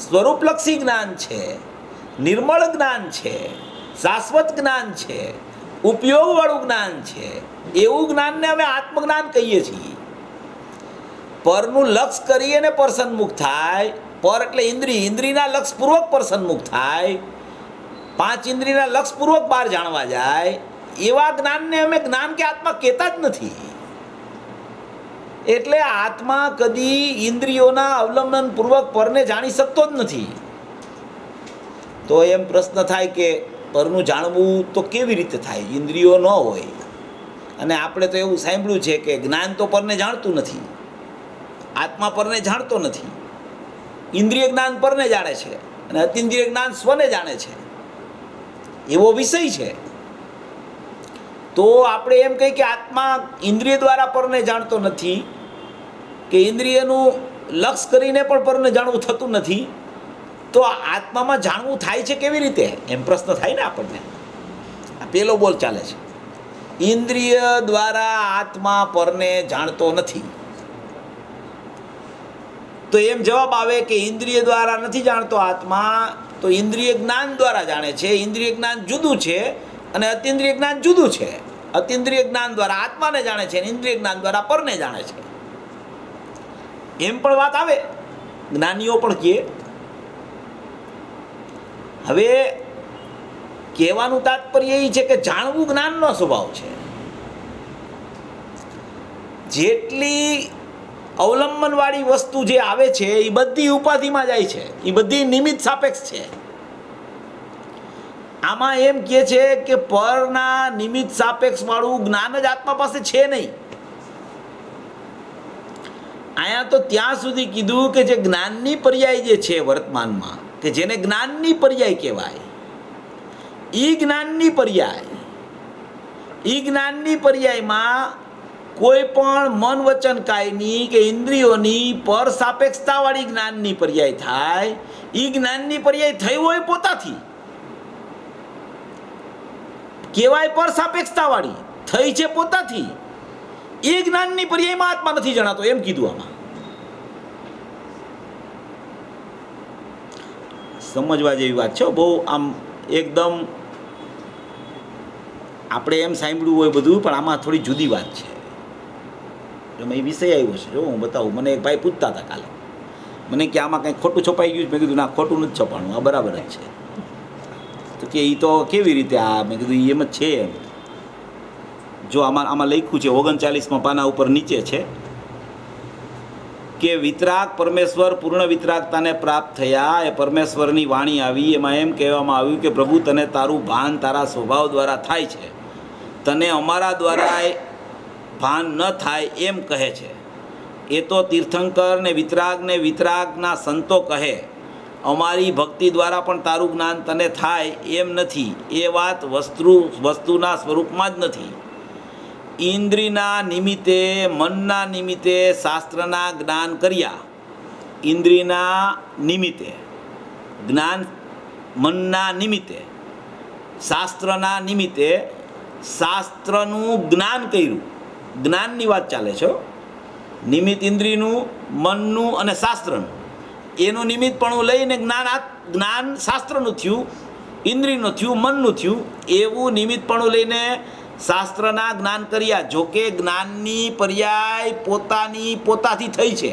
સ્વરૂપલક્ષી જ્ઞાન છે, નિર્મળ જ્ઞાન છે, શાશ્વત જ્ઞાન છે, ઉપયોગવાળું જ્ઞાન છે. એવું જ્ઞાનને અમે આત્મજ્ઞાન કહીએ છીએ. પરનું લક્ષ કરીએ ને પર સન્મુખ થાય. પર એટલે ઇન્દ્રિય, ઇન્દ્રિયના લક્ષપૂર્વક પર સન્મુખ થાય, 5 ઇન્દ્રિયના લક્ષપૂર્વક બહાર જાણવા જાય. એવા જ્ઞાનને અમે જ્ઞાન કે આત્મા કહેતા જ નથી. એટલે આત્મા કદી ઇન્દ્રિયોના અવલંબન પૂર્વક પરને જાણી શકતો જ નથી. તો એમ પ્રશ્ન થાય કે પરનું જાણવું તો કેવી રીતે થાય? ઇન્દ્રિયો ન હોય. અને આપણે તો એવું સાંભળ્યું છે કે જ્ઞાન તો પરને જાણતું નથી, આત્મા પરને જાણતો નથી. ઇન્દ્રિય જ્ઞાન પરને જાણે છે અને અતિન્દ્રિય જ્ઞાન સ્વને જાણે છે. એવો વિષય છે. તો આપણે એમ કહીએ કે આત્મા ઇન્દ્રિય દ્વારા પરને જાણતો નથી, કે ઇન્દ્રિયનું લક્ષ કરીને પણ પરને જાણવું થતું નથી, તો આત્મામાં જાણવું થાય છે કેવી રીતે? એમ પ્રશ્ન થાય ને આપણને. આ પહેલો બોલ ચાલે છે, ઇન્દ્રિય દ્વારા આત્મા પરને જાણતો નથી. તો એમ જવાબ આવે કે ઇન્દ્રિય દ્વારા નથી જાણતો આત્મા, તો ઇન્દ્રિય જ્ઞાન દ્વારા જાણે છે. ઇન્દ્રિય જ્ઞાન જુદું છે અને અતિન્દ્રિય જ્ઞાન જુદું છે. અતિન્દ્રિય જ્ઞાન દ્વારા આત્માને જાણે છે અને ઇન્દ્રિય જ્ઞાન દ્વારા પરને જાણે છે. એમ પણ વાત આવે, જ્ઞાનીઓ પણ કહે. હવે કહેવાનું તાત્પર્ય એ છે કે જાણવું જ્ઞાનનો સ્વભાવ છે. જેટલી અવલંબનવાળી વસ્તુ જે આવે છે એ બધી ઉપાધિમાં જાય છે, એ બધી નિમિત્ત સાપેક્ષ છે. આમાં એમ કહે છે કે પરના નિમિત્ત સાપેક્ષ વાળું જ્ઞાન જ આત્મા પાસે છે નહીં. અહીંયા તો ત્યાં સુધી કીધું કે જે જ્ઞાનની પર્યાય જે છે વર્તમાનમાં, કે જેને જ્ઞાનની પર્યાય કહેવાય, એ જ્ઞાનની પર્યાયમાં કોઈ પણ મન વચન કાયની કે ઇન્દ્રિયોની પર સાપેક્ષતાવાળી જ્ઞાનની પર્યાય થાય, એ જ્ઞાનની પર્યાય થઈ હોય પોતાથી, કેવાય પર સાપેક્ષતાવાળી થઈ છે પોતાથી, એ જ્ઞાનની પર્યાયમાં આત્મા નથી જણાતો એમ કીધું. આમાં સમજવા જેવી વાત છે. બહુ આમ એકદમ આપણે એમ સાંભળ્યું હોય બધું, પણ આમાં થોડી જુદી વાત છે. એમાં એ વિષય આવ્યો છે, જો હું બતાવું. મને એક ભાઈ પૂછતા હતા કાલે, મને કે આમાં કંઈક ખોટું છપાઈ ગયું. મેં કીધું ના, ખોટું નથી છપાણું, આ બરાબર જ છે. તો કે એ તો કેવી રીતે? આ મેં કીધું એમ જ છે. એમ જો આમાં લખ્યું છે 39માં પાના ઉપર નીચે છે કે વિતરાગ પરમેશ્વર પૂર્ણ વિતરાગતાને પ્રાપ્ત થયા, એ પરમેશ્વરની વાણી આવી. એમાં એમ કહેવામાં આવ્યું કે પ્રભુ, તને તારું ભાન તારા સ્વભાવ દ્વારા થાય છે, તને અમારા દ્વારા ભાન ન થાય એમ કહે છે. એ તો તીર્થંકર ને વિતરાગના સંતો કહે, અમારી ભક્તિ દ્વારા પણ તારું જ્ઞાન તને થાય એમ નથી. એ વાત વસ્તુના સ્વરૂપમાં જ નથી. ઇન્દ્રિયના નિમિત્તે, મનના નિમિત્તે શાસ્ત્રના જ્ઞાન કર્યા. ઇન્દ્રિયના નિમિત્તે જ્ઞાન, મનના નિમિત્તે, શાસ્ત્રના નિમિત્તે શાસ્ત્રનું જ્ઞાન કર્યું. જ્ઞાનની વાત ચાલે છે. નિમિત્ત ઇન્દ્રિયનું, મનનું અને શાસ્ત્રનું. એનું નિમિત્તપણું લઈને જ્ઞાન શાસ્ત્રનું થયું, ઇન્દ્રિયનું થયું, મનનું થયું. એવું નિમિત્તપણું લઈને શાસ્ત્રના જ્ઞાન કર્યા. જોકે જ્ઞાનની પર્યાય પોતાથી થઈ છે.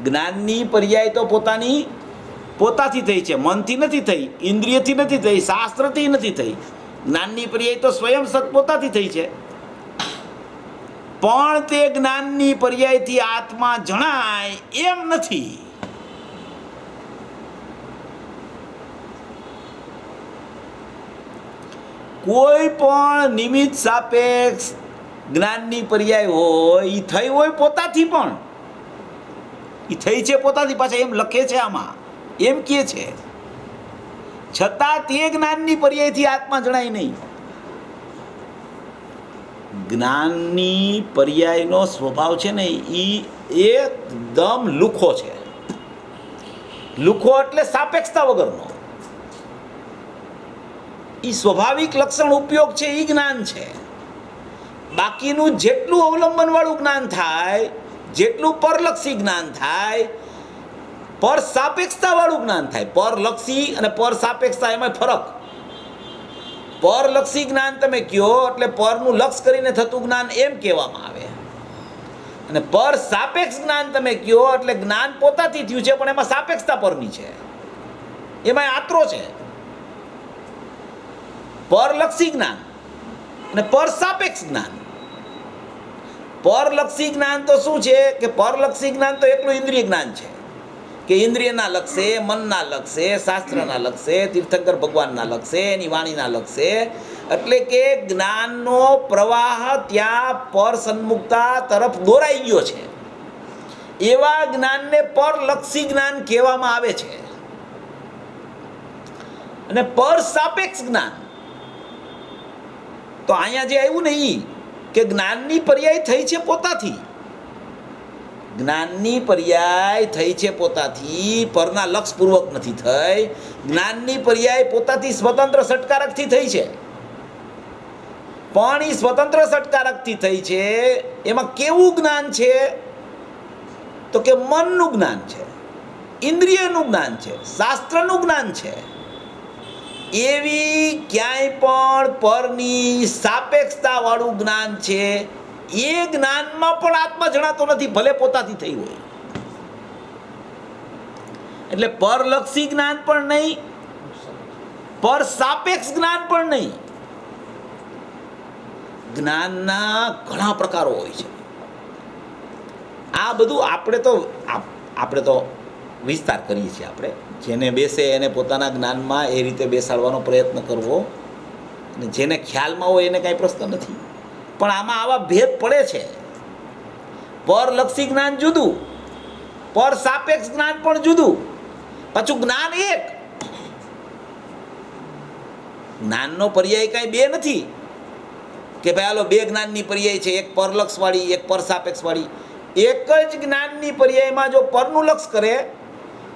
જ્ઞાનની પર્યાય તો પોતાથી થઈ છે, મનથી નથી થઈ, ઇન્દ્રિયથી નથી થઈ, શાસ્ત્રથી નથી થઈ. જ્ઞાનની પર્યાય તો સ્વયં સત પોતાથી થઈ છે. પણ તે જ્ઞાનની પર્યાયથી આત્મા જણાય એમ નથી. કોઈ પણ નિમિત્ત સાપેક્ષ જ્ઞાનની પર્યાય હોય, એ થઈ હોય પોતાથી, પણ એ થઈ છે પોતાથી. પાછા એમ લખે છે, આમાં એમ કહે છે, છતાં તે જ્ઞાનની પર્યાયથી આત્મા જણાય નહીં. જ્ઞાનની પર્યાયનો સ્વભાવ છે ને, એ એકદમ લુખો છે. લુખો એટલે સાપેક્ષતા વગરનો. એ સ્વાભાવિક લક્ષણ ઉપયોગ છે, એ જ્ઞાન છે. બાકીનું જેટલું અવલંબનવાળું જ્ઞાન થાય, જેટલું પરલક્ષી જ્ઞાન થાય, પર સાપેક્ષતાવાળું જ્ઞાન થાય. પરલક્ષી અને પર સાપેક્ષતા એમાં ફરક. પરલક્ષી જ્ઞાન તમે કહો એટલે પરનું લક્ષ કરીને થતું જ્ઞાન એમ કહેવામાં આવે, અને પર સાપેક્ષ જ્ઞાન તમે કહો એટલે જ્ઞાન પોતાથી થયું છે, પણ એમાં સાપેક્ષતા પરની છે, એમાં આત્રો છે. પરલક્ષી જ્ઞાન અને પર સાપેક્ષ જ્ઞાન. પરલક્ષી જ્ઞાન તો શું છે કે પરલક્ષી જ્ઞાન તો એકલું ઇન્દ્રિય જ્ઞાન છે, કે ઇન્દ્રિયના લક્ષે, મનના લક્ષે, શાસ્ત્રના લક્ષે, તીર્થંકર ભગવાનના લક્ષે, એની વાણીના લક્ષે. એટલે કે જ્ઞાનનો પ્રવાહ ત્યાં પર સન્મુખતા તરફ દોરાઈ ગયો છે. એવા જ્ઞાનને પરલક્ષી જ્ઞાન કહેવામાં આવે છે. અને પર સાપેક્ષ જ્ઞાન તો અહીંયા જે આવ્યું ને, કે જ્ઞાનની પર્યાય થઈ છે પોતાથી. જ્ઞાનની પર્યાય થઈ છે પોતાથી, પરના લક્ષપૂર્વક નથી થઈ. જ્ઞાનની પર્યાય પોતાથી સ્વતંત્ર ષટકારકથી થઈ છે. પણ એ સ્વતંત્ર ષટકારકથી થઈ છે. એમાં કેવું જ્ઞાન છે? તો કે મનનું જ્ઞાન છે, ઇન્દ્રિયનું જ્ઞાન છે, શાસ્ત્રનું જ્ઞાન છે. એવી ક્યાંય પણ પરની સાપેક્ષતા વાળું જ્ઞાન છે. એ જ્ઞાનમાં પણ આત્મા જણાતો નથી, ભલે પોતાથી થઈ હોય. એટલે પરલક્ષી જ્ઞાન પણ નહીં, પર સાપેક્ષ જ્ઞાન પણ નહીં. જ્ઞાનના ઘણા પ્રકારો હોય છે. આ બધું આપણે તો વિસ્તાર કરીએ છીએ. આપણે જેને બેસે એને પોતાના જ્ઞાનમાં એ રીતે બેસાડવાનો પ્રયત્ન કરવો, અને જેને ખ્યાલમાં હોય એને કાંઈ પ્રશ્ન નથી. પણ આમાં આવા ભેદ પડે છે. પરલક્ષી જ્ઞાન જુદું, પર સાપેક્ષ જ્ઞાન પણ જુદું, પાછું જ્ઞાન એક. જ્ઞાનનો પર્યાય કાંઈ બે નથી. કે ભાઈ હાલો બે જ્ઞાનની પર્યાય છે, એક પરલક્ષવાળી એક પરસાપેક્ષવાળી. એક જ જ્ઞાનની પર્યાયમાં જો પરનું લક્ષ કરે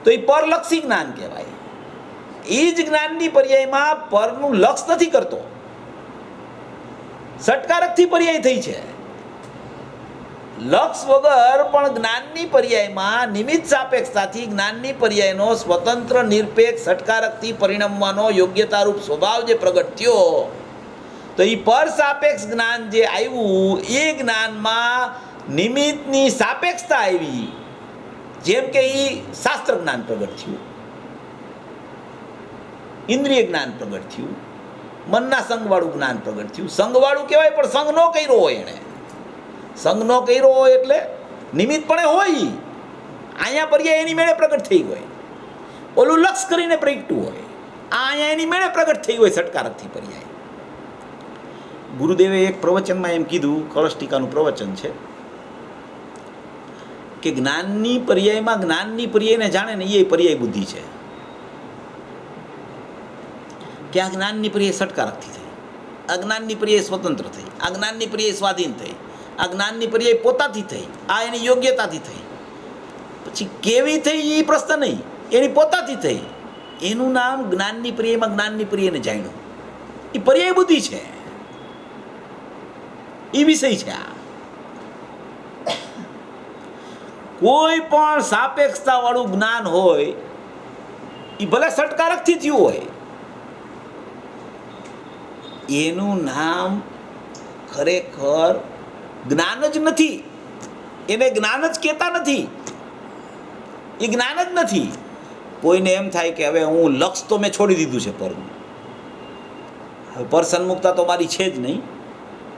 તો એ પરલક્ષી જ્ઞાન કહેવાય. એ જ જ્ઞાનની પર્યાયમાં પરનું લક્ષ નથી કરતો, ષટકારકથી પર્યાય થઈ છે. લક્ષ વગર પણ જ્ઞાનની પર્યાયમાં નિમિત્ત સાપેક્ષતાથી જ્ઞાનની પર્યાયનો સ્વતંત્ર નિરપેક્ષ ષટકારકથી પરિણમવાનો યોગ્યતારૂપ સ્વભાવ જે પ્રગટ થયો, તો એ પર સાપેક્ષ જ્ઞાન જે આવ્યું એ જ્ઞાનમાં નિમિત્તની સાપેક્ષતા આવી. જેમ કે એ શાસ્ત્ર જ્ઞાન પ્રગટ થયું, ઇન્દ્રિય જ્ઞાન પ્રગટ થયું, મનના સંગવાળું જ્ઞાન પ્રગટ થયું. સંગવાળું કહેવાય પણ સંગ ન કર્યો હોય, એણે સંગ ન કર્યો હોય એટલે નિમિત્તપણે હોય. અહીંયા પર્યાય એની મેળે પ્રગટ થઈ હોય, ઓલું લક્ષ કરીને પ્રગટ્યું હોય. આ અહીંયા એની મેળે પ્રગટ થઈ હોય ષટકારકથી પર્યાય. ગુરુદેવે એક પ્રવચનમાં એમ કીધું, કળશ ટીકાનું પ્રવચન છે, કે જ્ઞાનની પર્યાયમાં જ્ઞાનની પર્યાયને જાણે ને એ પર્યાય બુદ્ધિ છે. કે આ જ્ઞાનની પર્યાય ષટકારકથી થઈ, આ જ્ઞાનની પર્યાય સ્વતંત્ર થઈ, આ જ્ઞાનની પર્યાય સ્વાધીન થઈ, આ જ્ઞાનની પર્યાય પોતાથી થઈ, આ એની યોગ્યતાથી થઈ. પછી કેવી થઈ એ પ્રશ્ન નહીં, એની પોતાથી થઈ. એનું નામ જ્ઞાનની પર્યાયમાં જ્ઞાનની પર્યાયને જાણ્યું. એ પર્યાય બુદ્ધિ છે, એ વિષય છે. આ કોઈ પણ સાપેક્ષતા વાળું જ્ઞાન હોય એ ભલે ષટકારકથી થયું હોય, એનું નામ ખરેખર જ્ઞાન જ નથી. એને જ્ઞાન જ કહેતા નથી, એ જ્ઞાન જ નથી. કોઈને એમ થાય કે હવે હું લક્ષ તો મેં છોડી દીધું છે પરનું, હવે પર સન્મુખતા તો મારી છે જ નહીં,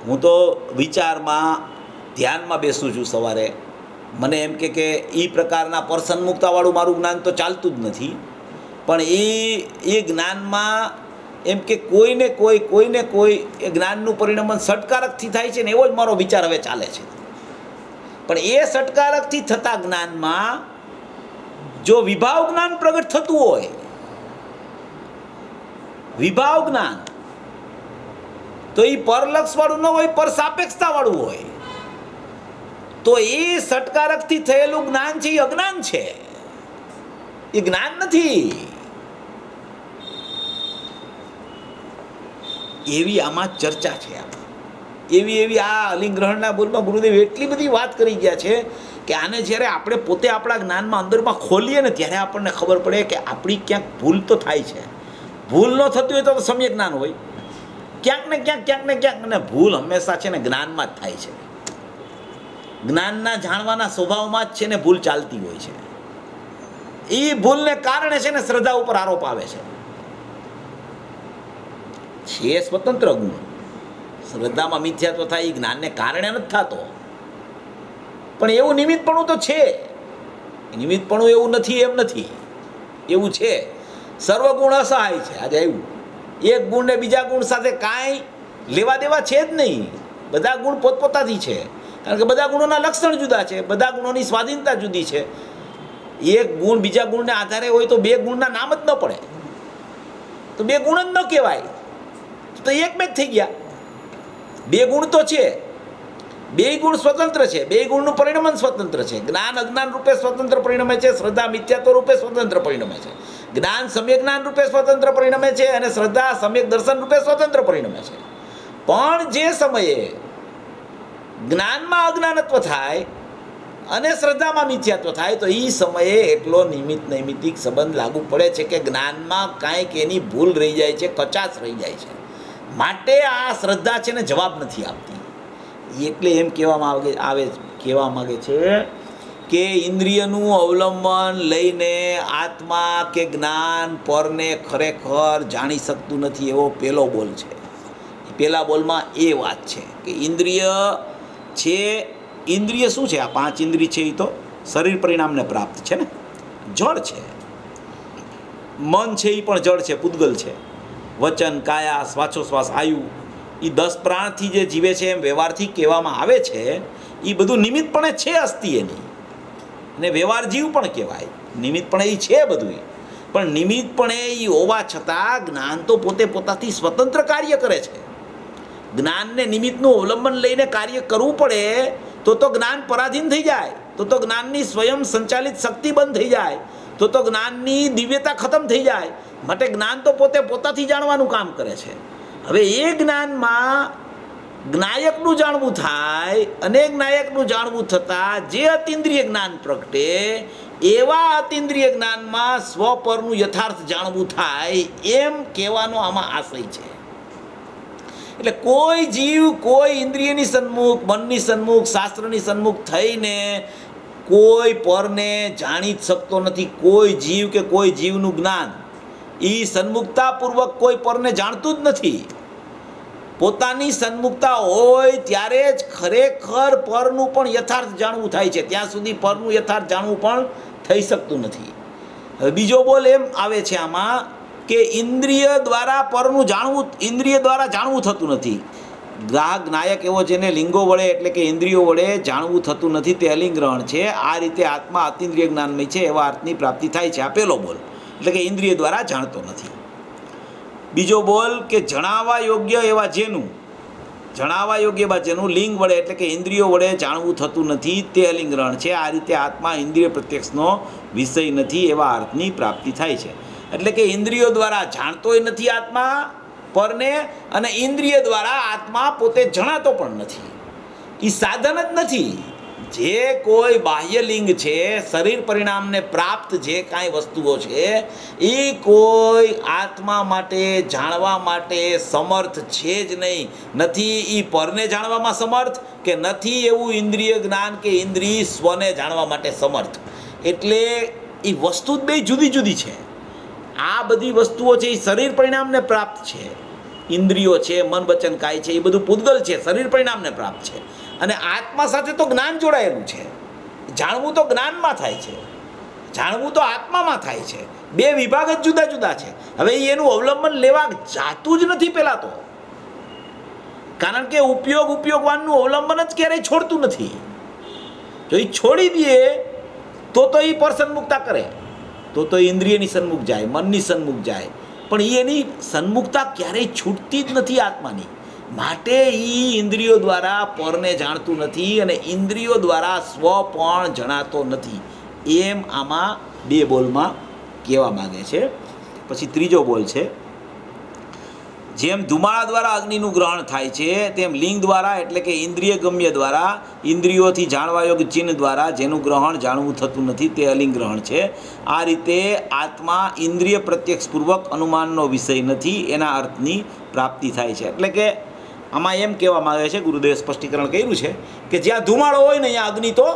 હું તો વિચારમાં ધ્યાનમાં બેસું છું સવારે, મને એમ કે એ પ્રકારના પર સન્મુખતાવાળું મારું જ્ઞાન તો ચાલતું જ નથી. પણ એ જ્ઞાનમાં એમ કે કોઈને કોઈ એ જ્ઞાનનું પરિણમન ષટકારકથી થાય છે ને, એવો જ મારો વિચાર હવે ચાલે છે. પણ એ ષટકારકથી થતા જ્ઞાનમાં જો વિભાવ જ્ઞાન પ્રગટ થતું હોય, વિભાવ જ્ઞાન, તો એ પરલક્ષવાળું ન હોય, પર સાપેક્ષતાવાળું હોય, તો એ ષટકારકથી થયેલું જ્ઞાન છે એ અજ્ઞાન છે, એ જ્ઞાન નથી. એવી આમાં ચર્ચા છે. એવી આ અલિંગ્રહણના બોલમાં ગુરુદેવ એટલી બધી વાત કરી ગયા છે કે આને જ્યારે આપણે પોતે આપણા જ્ઞાનમાં અંદરમાં ખોલીએ ને, ત્યારે આપણને ખબર પડે કે આપણી ક્યાંક ભૂલ તો થાય છે. ભૂલ ન થતી હોય તો સમ્યક જ્ઞાન હોય, ક્યાંક ને ક્યાંક અને ભૂલ હંમેશા છે ને જ્ઞાનમાં જ થાય છે. જ્ઞાનના જાણવાના સ્વભાવમાં જ છે ને ભૂલ ચાલતી હોય છે. એ ભૂલને કારણે છે ને શ્રદ્ધા ઉપર આરોપ આવે છે. સ્વતંત્ર ગુણ, શ્રદ્ધામાં મિથ્યાત્વ થાય એ જ્ઞાનને કારણે નથી થતો, પણ એવું નિમિત્તપણું તો છે. નિમિત્તપણું એવું નથી એમ નથી, એવું છે. સર્વગુણ અસહાય છે. આજે આવ્યું એક ગુણને બીજા ગુણ સાથે કાંઈ લેવા દેવા છે જ નહીં. બધા ગુણ પોતપોતાથી છે, કારણ કે બધા ગુણોના લક્ષણ જુદા છે, બધા ગુણોની સ્વાધીનતા જુદી છે. એક ગુણ બીજા ગુણને આધારે હોય તો બે ગુણના નામ જ ન પડે, તો બે ગુણ જ ન કહેવાય, તો એક મેં જ થઈ ગયા. બે ગુણ તો છે, બે ગુણ સ્વતંત્ર છે, બે ગુણનું પરિણમન સ્વતંત્ર છે. જ્ઞાન અજ્ઞાન રૂપે સ્વતંત્ર પરિણમે છે, શ્રદ્ધા મિથ્યાત્વ રૂપે સ્વતંત્ર પરિણમે છે. જ્ઞાન સમ્યક જ્ઞાન રૂપે સ્વતંત્ર પરિણમે છે અને શ્રદ્ધા સમ્યક દર્શન રૂપે સ્વતંત્ર પરિણમે છે. પણ જે સમયે જ્ઞાનમાં અજ્ઞાનત્વ થાય અને શ્રદ્ધામાં મિથ્યાત્વ થાય, તો એ સમયે એટલો નિમિત્ત નૈમિત્તિક સંબંધ લાગુ પડે છે કે જ્ઞાનમાં કાંઈક એની ભૂલ રહી જાય છે, કચાશ રહી જાય છે. માટે આ શ્રદ્ધા છે ને જવાબ નથી આપતી. એટલે એમ કહેવા માગે છે કે ઇન્દ્રિયનું અવલંબન લઈને આત્મા કે જ્ઞાન પરને ખરેખર જાણી શકતું નથી, એવો પહેલો બોલ છે. પહેલા બોલમાં એ વાત છે કે ઇન્દ્રિય છે. ઇન્દ્રિય શું છે? આ પાંચ ઇન્દ્રિય છે એ તો શરીર પરિણામને પ્રાપ્ત છે ને, જળ છે. મન છે એ પણ જળ છે, પૂદગલ છે. વચન, કાયા, શ્વાસોશ્વાસ, આયુ, એ 10 પ્રાણથી જે જીવે છે એમ વ્યવહારથી કહેવામાં આવે છે. એ બધું નિમિત્તપણે છે અસ્થિ એની, અને વ્યવહાર જીવ પણ કહેવાય. નિમિત્તપણે એ છે બધું, પણ નિમિત્તપણે એ હોવા છતાં જ્ઞાન તો પોતે પોતાથી સ્વતંત્ર કાર્ય કરે છે. જ્ઞાનને નિમિત્તનું અવલંબન લઈને કાર્ય કરવું પડે તો જ્ઞાન પરાધીન થઈ જાય, તો જ્ઞાનની સ્વયં સંચાલિત શક્તિ બંધ થઈ જાય, તો જ્ઞાનની દિવ્યતા ખતમ થઈ જાય. માટે જ્ઞાન તો પોતે પોતાથી જાણવાનું કામ કરે છે. હવે એ જ્ઞાનમાં જ્ઞાયકનું જાણવું થાય અને જ્ઞાયકનું જાણવું થતાં જે અતિન્દ્રિય જ્ઞાન પ્રગટે એવા અતિન્દ્રિય જ્ઞાનમાં સ્વપરનું યથાર્થ જાણવું થાય એમ કહેવાનો આમાં આશય છે. એટલે કોઈ જીવ કોઈ ઇન્દ્રિયની સન્મુખ, મનની સન્મુખ, શાસ્ત્રની સન્મુખ થઈને કોઈ પરને જાણી જ શકતો નથી. કોઈ જીવ કે કોઈ જીવનું જ્ઞાન એ સન્મુખતાપૂર્વક કોઈ પરને જાણતું જ નથી. પોતાની સન્મુખતા હોય ત્યારે જ ખરેખર પરનું પણ યથાર્થ જાણવું થાય છે. ત્યાં સુધી પરનું યથાર્થ જાણવું પણ થઈ શકતું નથી. હવે બીજો બોલ એમ આવે છે આમાં કે ઇન્દ્રિય દ્વારા પરનું જાણવું, ઇન્દ્રિય દ્વારા જાણવું થતું નથી. ગ્રાહક જ્ઞાયક એવો જેને લિંગો વડે એટલે કે ઇન્દ્રિયો વડે જાણવું થતું નથી તે અલિંગ ગ્રહણ છે. આ રીતે આત્મા અતિન્દ્રિય જ્ઞાનમય છે એવા અર્થની પ્રાપ્તિ થાય છે. આ પહેલો બોલ એટલે કે ઇન્દ્રિય દ્વારા જાણતો નથી. બીજો બોલ કે જણાવવા યોગ્ય એવા જેનું, જણાવવા યોગ્ય એવા જેનું લિંગ વડે એટલે કે ઇન્દ્રિયો વડે જાણવું થતું નથી તે અલિંગ ગ્રહણ છે. આ રીતે આત્મા ઇન્દ્રિય પ્રત્યક્ષનો વિષય નથી એવા અર્થની પ્રાપ્તિ થાય છે. એટલે કે ઇન્દ્રિયો દ્વારા જાણતોય નથી આત્મા પરને, અને ઇન્દ્રિય દ્વારા આત્મા પોતે જણાતો પણ નથી. એ સાધન જ નથી. જે કોઈ બાહ્ય લિંગ છે, શરીર પરિણામને પ્રાપ્ત જે કાંઈ વસ્તુઓ છે એ કોઈ આત્મા માટે જાણવા માટે સમર્થ છે જ નહીં. નથી એ પરને જાણવામાં સમર્થ કે નથી એવું ઇન્દ્રિય જ્ઞાન કે ઇન્દ્રિય સ્વને જાણવા માટે સમર્થ. એટલે એ વસ્તુ જ બે જુદી જુદી છે. આ બધી વસ્તુઓ છે એ શરીર પરિણામને પ્રાપ્ત છે. ઇન્દ્રિયો છે, મન વચન કાય છે, એ બધું પૂતગલ છે, શરીર પરિણામને પ્રાપ્ત છે. અને આત્મા સાથે તો જ્ઞાન જોડાયેલું છે. જાણવું તો જ્ઞાનમાં થાય છે, જાણવું તો આત્મામાં થાય છે. બે વિભાગ જ જુદા જુદા છે. હવે એનું અવલંબન લેવા જાતું જ નથી પહેલાં તો, કારણ કે ઉપયોગવાનનું અવલંબન જ ક્યારેય છોડતું નથી. જો એ છોડી દે તો એ પર સન્મુખતા કરે, તો ઇન્દ્રિયની સન્મુખ જાય, મનની સન્મુખ જાય. પણ એની સન્મુખતા ક્યારેય છૂટતી જ નથી આત્માની. માટે એ ઇન્દ્રિયો દ્વારા પરને જાણતું નથી અને ઇન્દ્રિયો દ્વારા સ્વ પણ જણાતો નથી. એમ આમાં બે બોલમાં કહેવા માગે છે. પછી ત્રીજો બોલ છે, જેમ ધુમાડા દ્વારા અગ્નિનું ગ્રહણ થાય છે તેમ લિંગ દ્વારા એટલે કે ઇન્દ્રિય ગમ્ય દ્વારા ઇન્દ્રિયોથી જાણવા યોગ્ય ચિહ્ન દ્વારા જેનું ગ્રહણ જાણવું થતું નથી તે અલિંગ ગ્રહણ છે. આ રીતે આત્મા ઇન્દ્રિય પ્રત્યક્ષપૂર્વક અનુમાનનો વિષય નથી એના અર્થની પ્રાપ્તિ થાય છે. એટલે કે આમાં એમ કહેવા માંગે છે, ગુરુદેવે સ્પષ્ટીકરણ કર્યું છે કે જ્યાં ધુમાડો હોય ને ત્યાં અગ્નિ તો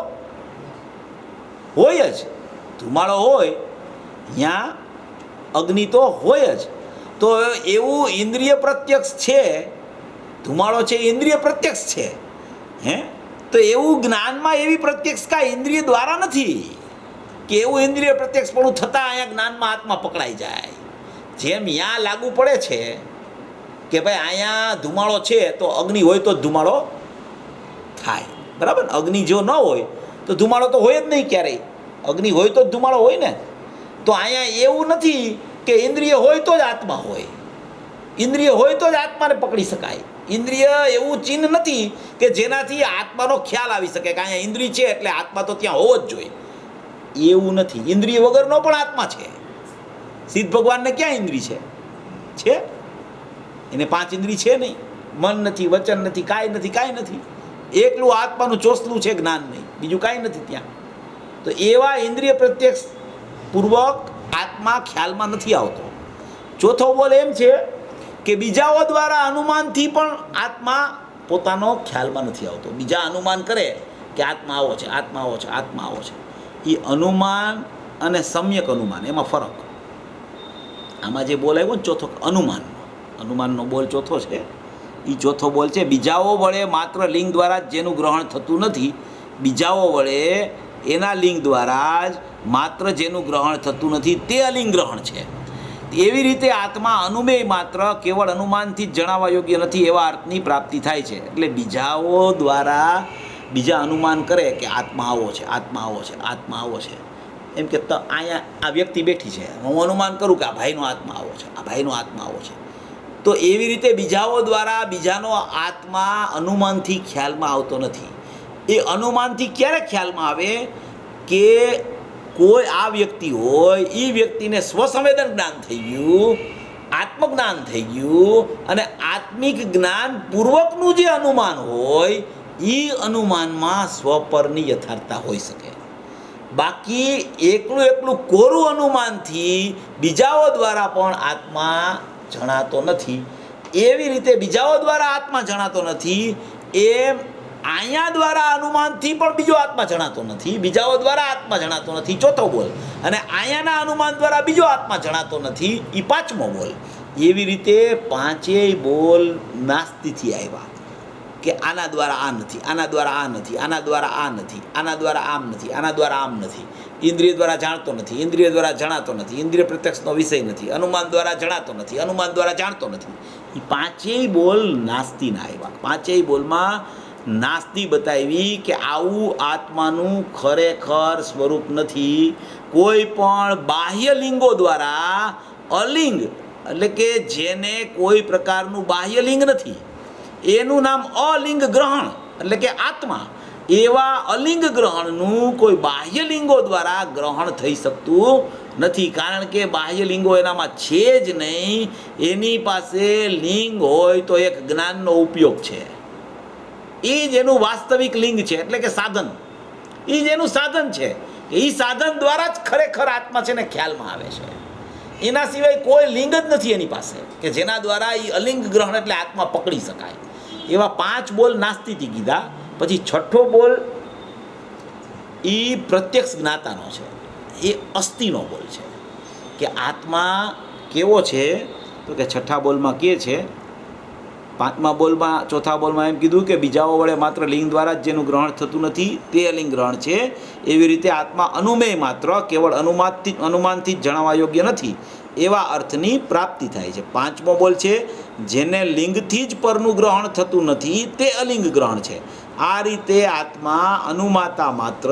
હોય જ. ધુમાડો હોય ત્યાં અગ્નિ તો હોય જ. તો એવું ઇન્દ્રિય પ્રત્યક્ષ છે, ધુમાડો છે ઇન્દ્રિય પ્રત્યક્ષ છે. તો એવું જ્ઞાનમાં એવી પ્રત્યક્ષ કાંઈ ઇન્દ્રિય દ્વારા નથી કે એવું ઇન્દ્રિય પ્રત્યક્ષપણું થતાં અહીંયા જ્ઞાનમાં આત્મા પકડાઈ જાય. જેમ ત્યાં લાગુ પડે છે કે ભાઈ અહીંયા ધુમાડો છે તો અગ્નિ હોય તો જ ધુમાડો થાય, બરાબર. અગ્નિ જો ન હોય તો ધુમાડો તો હોય જ નહીં ક્યારેય. અગ્નિ હોય તો જ ધુમાડો હોય ને. તો અહીંયા એવું નથી કે ઇન્દ્રિય હોય તો જ આત્મા હોય, ઇન્દ્રિય હોય તો જ આત્માને પકડી શકાય. ઇન્દ્રિય એવું ચિહ્ન નથી કે જેનાથી આત્માનો ખ્યાલ આવી શકે કે અહીંયા ઇન્દ્રિય છે એટલે આત્મા તો ત્યાં હોવો જ જોઈએ. એવું નથી. ઇન્દ્રિય વગરનો પણ આત્મા છે. સિદ્ધ ભગવાનને ક્યાં ઇન્દ્રિય છે? એને 5 ઇન્દ્રિય છે નહીં. મન નથી, વચન નથી, કાંઈ નથી. એકલું આત્માનું ચોસલું છે જ્ઞાન નહીં, બીજું કાંઈ નથી ત્યાં. તો એવા ઇન્દ્રિય પ્રત્યક્ષ પૂર્વક આત્મા ખ્યાલમાં નથી આવતો. ચોથો બોલ એમ છે કે બીજાઓ દ્વારા અનુમાનથી પણ આત્મા પોતાનો ખ્યાલમાં નથી આવતો. બીજા અનુમાન કરે કે આત્મા આવો છે, આત્મા આવો છે, આત્મા આવો છે. એ અનુમાન અને સમ્યક અનુમાન એમાં ફરક. આમાં જે બોલ આવ્યો ને ચોથો, અનુમાનનો બોલ ચોથો છે. એ ચોથો બોલ છે બીજાઓ વડે માત્ર લિંગ દ્વારા જ જેનું ગ્રહણ થતું નથી, બીજાઓ વડે એના લિંગ દ્વારા જ માત્ર જેનું ગ્રહણ થતું નથી તે અલિંગ ગ્રહણ છે. એવી રીતે આત્મા અનુમેય માત્ર કેવળ અનુમાનથી જ જણાવવા યોગ્ય નથી એવા અર્થની પ્રાપ્તિ થાય છે. એટલે બીજાઓ દ્વારા બીજા અનુમાન કરે કે આત્મા આવો છે, આત્મા આવો છે, આત્મા આવો છે. એમ કે અહીંયા આ વ્યક્તિ બેઠી છે, હું અનુમાન કરું કે આ ભાઈનો આત્મા આવો છે, આ ભાઈનો આત્મા આવો છે. તો તો એવી રીતે બીજાઓ દ્વારા બીજાનો આત્મા અનુમાનથી ખ્યાલમાં આવતો નથી. એ અનુમાનથી ક્યારે ખ્યાલમાં આવે કે કોઈ આ વ્યક્તિ હોય, એ વ્યક્તિને સ્વસંવેદન જ્ઞાન થઈ ગયું, આત્મજ્ઞાન થઈ ગયું, અને આત્મિક જ્ઞાન પૂર્વકનું જે અનુમાન હોય એ અનુમાનમાં સ્વપરની યથાર્થતા હોઈ શકે. બાકી એકલું એકલું કોરું અનુમાનથી બીજાઓ દ્વારા પણ આત્મા જણાતો નથી. એવી રીતે બીજાઓ દ્વારા આત્મા જણાતો નથી એમ અહીંયા દ્વારા અનુમાનથી પણ બીજો આત્મા જણાતો નથી, બીજાઓ દ્વારા આત્મા જણાતો નથી, ચોથો બોલ. અને અહીંયાના અનુમાન દ્વારા બીજો આત્મા જણાતો નથી, એ પાંચમો બોલ. એવી રીતે પાંચેય બોલ નાસ્તિથી આવ્યા કે આના દ્વારા આ નથી, આના દ્વારા આ નથી, આના દ્વારા આ નથી, આના દ્વારા આમ નથી, આના દ્વારા આમ નથી, ઇન્દ્રિય દ્વારા જાણતો નથી, ઇન્દ્રિય દ્વારા જણાતો નથી, ઇન્દ્રિય પ્રત્યક્ષનો વિષય નથી, અનુમાન દ્વારા જણાતો નથી, અનુમાન દ્વારા જાણતો નથી. એ પાંચેય બોલ નાસ્તિના આવ્યા. પાંચેય બોલમાં નાસ્તિ બતાવી કે આવું આત્માનું ખરેખર સ્વરૂપ નથી. કોઈ પણ બાહ્ય લિંગો દ્વારા અલિંગ, એટલે કે જેને કોઈ પ્રકારનું બાહ્ય લિંગ નથી, એનું નામ અલિંગ ગ્રહણ એટલે કે આત્મા. એવા અલિંગ ગ્રહણનું કોઈ બાહ્ય લિંગો દ્વારા ગ્રહણ થઈ શકતું નથી. કારણ કે બાહ્ય લિંગો એનામાં છે જ નહીં. એની પાસે લિંગ હોય તો એક જ્ઞાનનો ઉપયોગ છે, એ જ એનું વાસ્તવિક લિંગ છે, એટલે કે સાધન. એ જ એનું સાધન છે. એ સાધન દ્વારા જ ખરેખર આત્મા છે ને ખ્યાલમાં આવે છે. એના સિવાય કોઈ લિંગ જ નથી એની પાસે કે જેના દ્વારા એ અલિંગ ગ્રહણ એટલે આત્મા પકડી શકાય. એવા પાંચ બોલ નાસ્તિથી કીધા. પછી છઠ્ઠો બોલ એ પ્રત્યક્ષ જ્ઞાતાનો છે, એ અસ્થિનો બોલ છે કે આત્મા કેવો છે. તો કે છઠ્ઠા બોલમાં કહે છે, પાંચમા બોલમાં, ચોથા બોલમાં એમ કીધું કે બીજાઓ વડે માત્ર લિંગ દ્વારા જ જેનું ગ્રહણ થતું નથી તે અલિંગ ગ્રહણ છે. એવી રીતે આત્મા અનુમેય માત્ર કેવળ અનુમાનથી જ જણાવવા યોગ્ય નથી એવા અર્થની પ્રાપ્તિ થાય છે. પાંચમો બોલ છે જેને લિંગથી જ પરનું ગ્રહણ થતું નથી તે અલિંગ ગ્રહણ છે. આ રીતે આત્મા અનુમાતા માત્ર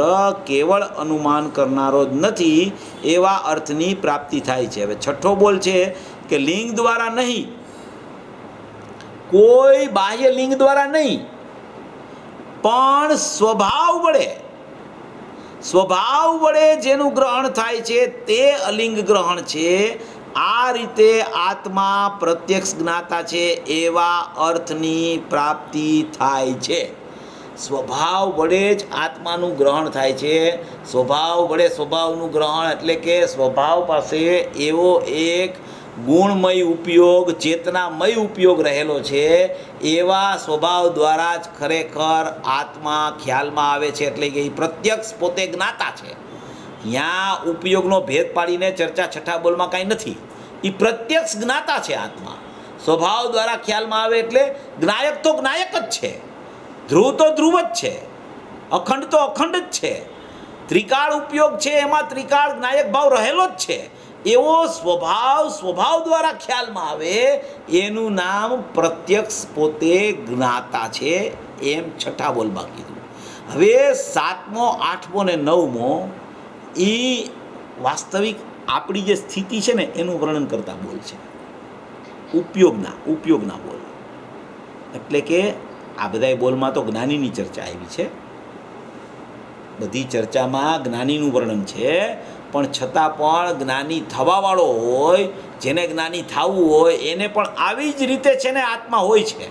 કેવળ અનુમાન કરનારો જ નથી એવા અર્થની પ્રાપ્તિ થાય છે. હવે છઠ્ઠો બોલ છે કે લિંગ દ્વારા નહીં, કોઈ બાહ્ય લિંગ દ્વારા નહીં, પણ સ્વભાવ વડે જેનું ગ્રહણ થાય છે તે અલિંગ ગ્રહણ છે. આ રીતે આત્મા પ્રત્યક્ષ જ્ઞાતા છે એવા અર્થની પ્રાપ્તિ થાય છે. સ્વભાવ વડે જ આત્માનું ગ્રહણ થાય છે. સ્વભાવ વડે સ્વભાવનું ગ્રહણ એટલે કે સ્વભાવ પાસે એવો એક ગુણમય ઉપયોગ, ચેતનામય ઉપયોગ રહેલો છે. એવા સ્વભાવ દ્વારા જ ખરેખર આત્મા ખ્યાલમાં આવે છે. એટલે કે એ પ્રત્યક્ષ પોતે જ્ઞાતા છે. ત્યાં ઉપયોગનો ભેદ પાડીને ચર્ચા છઠ્ઠા બોલમાં કાંઈ નથી. એ પ્રત્યક્ષ જ્ઞાતા છે આત્મા. સ્વભાવ દ્વારા ખ્યાલમાં આવે એટલે જ્ઞાયક તો જ્ઞાયક જ છે, ધ્રુવ તો ધ્રુવ જ છે, અખંડ તો અખંડ જ છે, ત્રિકાળ ઉપયોગ છે એમાં ત્રિકાળ જ્ઞાયક ભાવ રહેલો જ છે. એવો સ્વભાવ દ્વારા ખ્યાલમાં આવે એનું નામ પ્રત્યક્ષ પોતે જ્ઞાતા છે એમ છઠ્ઠા બોલમાં કીધું. હવે સાતમો, આઠમો ને નવમો એ વાસ્તવિક આપણી જે સ્થિતિ છે ને એનું વર્ણન કરતા બોલ છે. ઉપયોગના બોલ એટલે કે આ બધા બોલમાં તો જ્ઞાનીની ચર્ચા આવી છે. બધી ચર્ચામાં જ્ઞાનીનું વર્ણન છે, પણ છતાં પણ જ્ઞાની થવાવાળો હોય, જેને જ્ઞાની થવું હોય એને પણ આવી જ રીતે છે ને આત્મા હોય છે.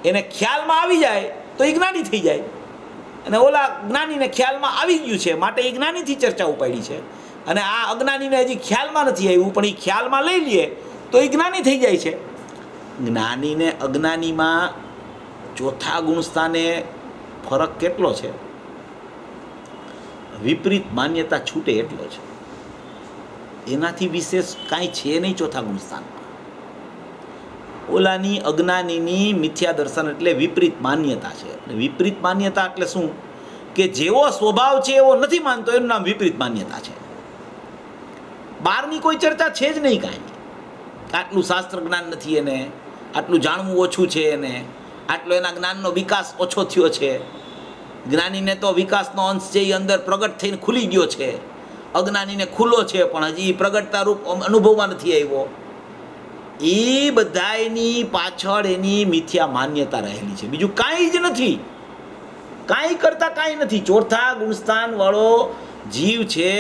એને ખ્યાલમાં આવી જાય તો એ જ્ઞાની થઈ જાય, અને ઓલા જ્ઞાનીને ખ્યાલમાં આવી ગયું છે માટે એ જ્ઞાનીથી ચર્ચા ઉપાડી છે. અને આ અજ્ઞાનીને હજી ખ્યાલમાં નથી આવ્યું પણ એ ખ્યાલમાં લઈ લે તો એ જ્ઞાની થઈ જાય છે. જ્ઞાનીને અજ્ઞાનીમાં ચોથા ગુણસ્થાને ફરક કેટલો છે? વિપરીત માન્યતા છૂટે એટલો છે. એનાથી વિશેષ કાંઈ છે નહીં ચોથા ગુણસ્થાનમાં. ઓલાની અજ્ઞાનીની મિથ્યા દર્શન એટલે વિપરીત માન્યતા છે. વિપરીત માન્યતા એટલે શું? કે જેવો સ્વભાવ છે એવો નથી માનતો, એનું નામ વિપરીત માન્યતા છે. બહારની કોઈ ચર્ચા છે જ નહીં કાંઈ. આટલું શાસ્ત્ર જ્ઞાન નથી એને, આટલું જાણવું ઓછું છે એને, આટલો એના જ્ઞાનનો વિકાસ ઓછો થયો છે. જ્ઞાનીને તો વિકાસનો અંશ છે એ અંદર પ્રગટ થઈને ખુલી ગયો છે, અજ્ઞાનીને ખુલ્લો છે પણ હજી પ્રગટતા રૂપ અનુભવમાં નથી આવ્યો. એ બધાયની પાછળ એની મિથ્યા માન્યતા રહેલી છે, બીજું કાંઈ જ નથી. કાંઈ કરતા કાંઈ નથી. ચોથા ગુણસ્થાન વાળો જીવ છે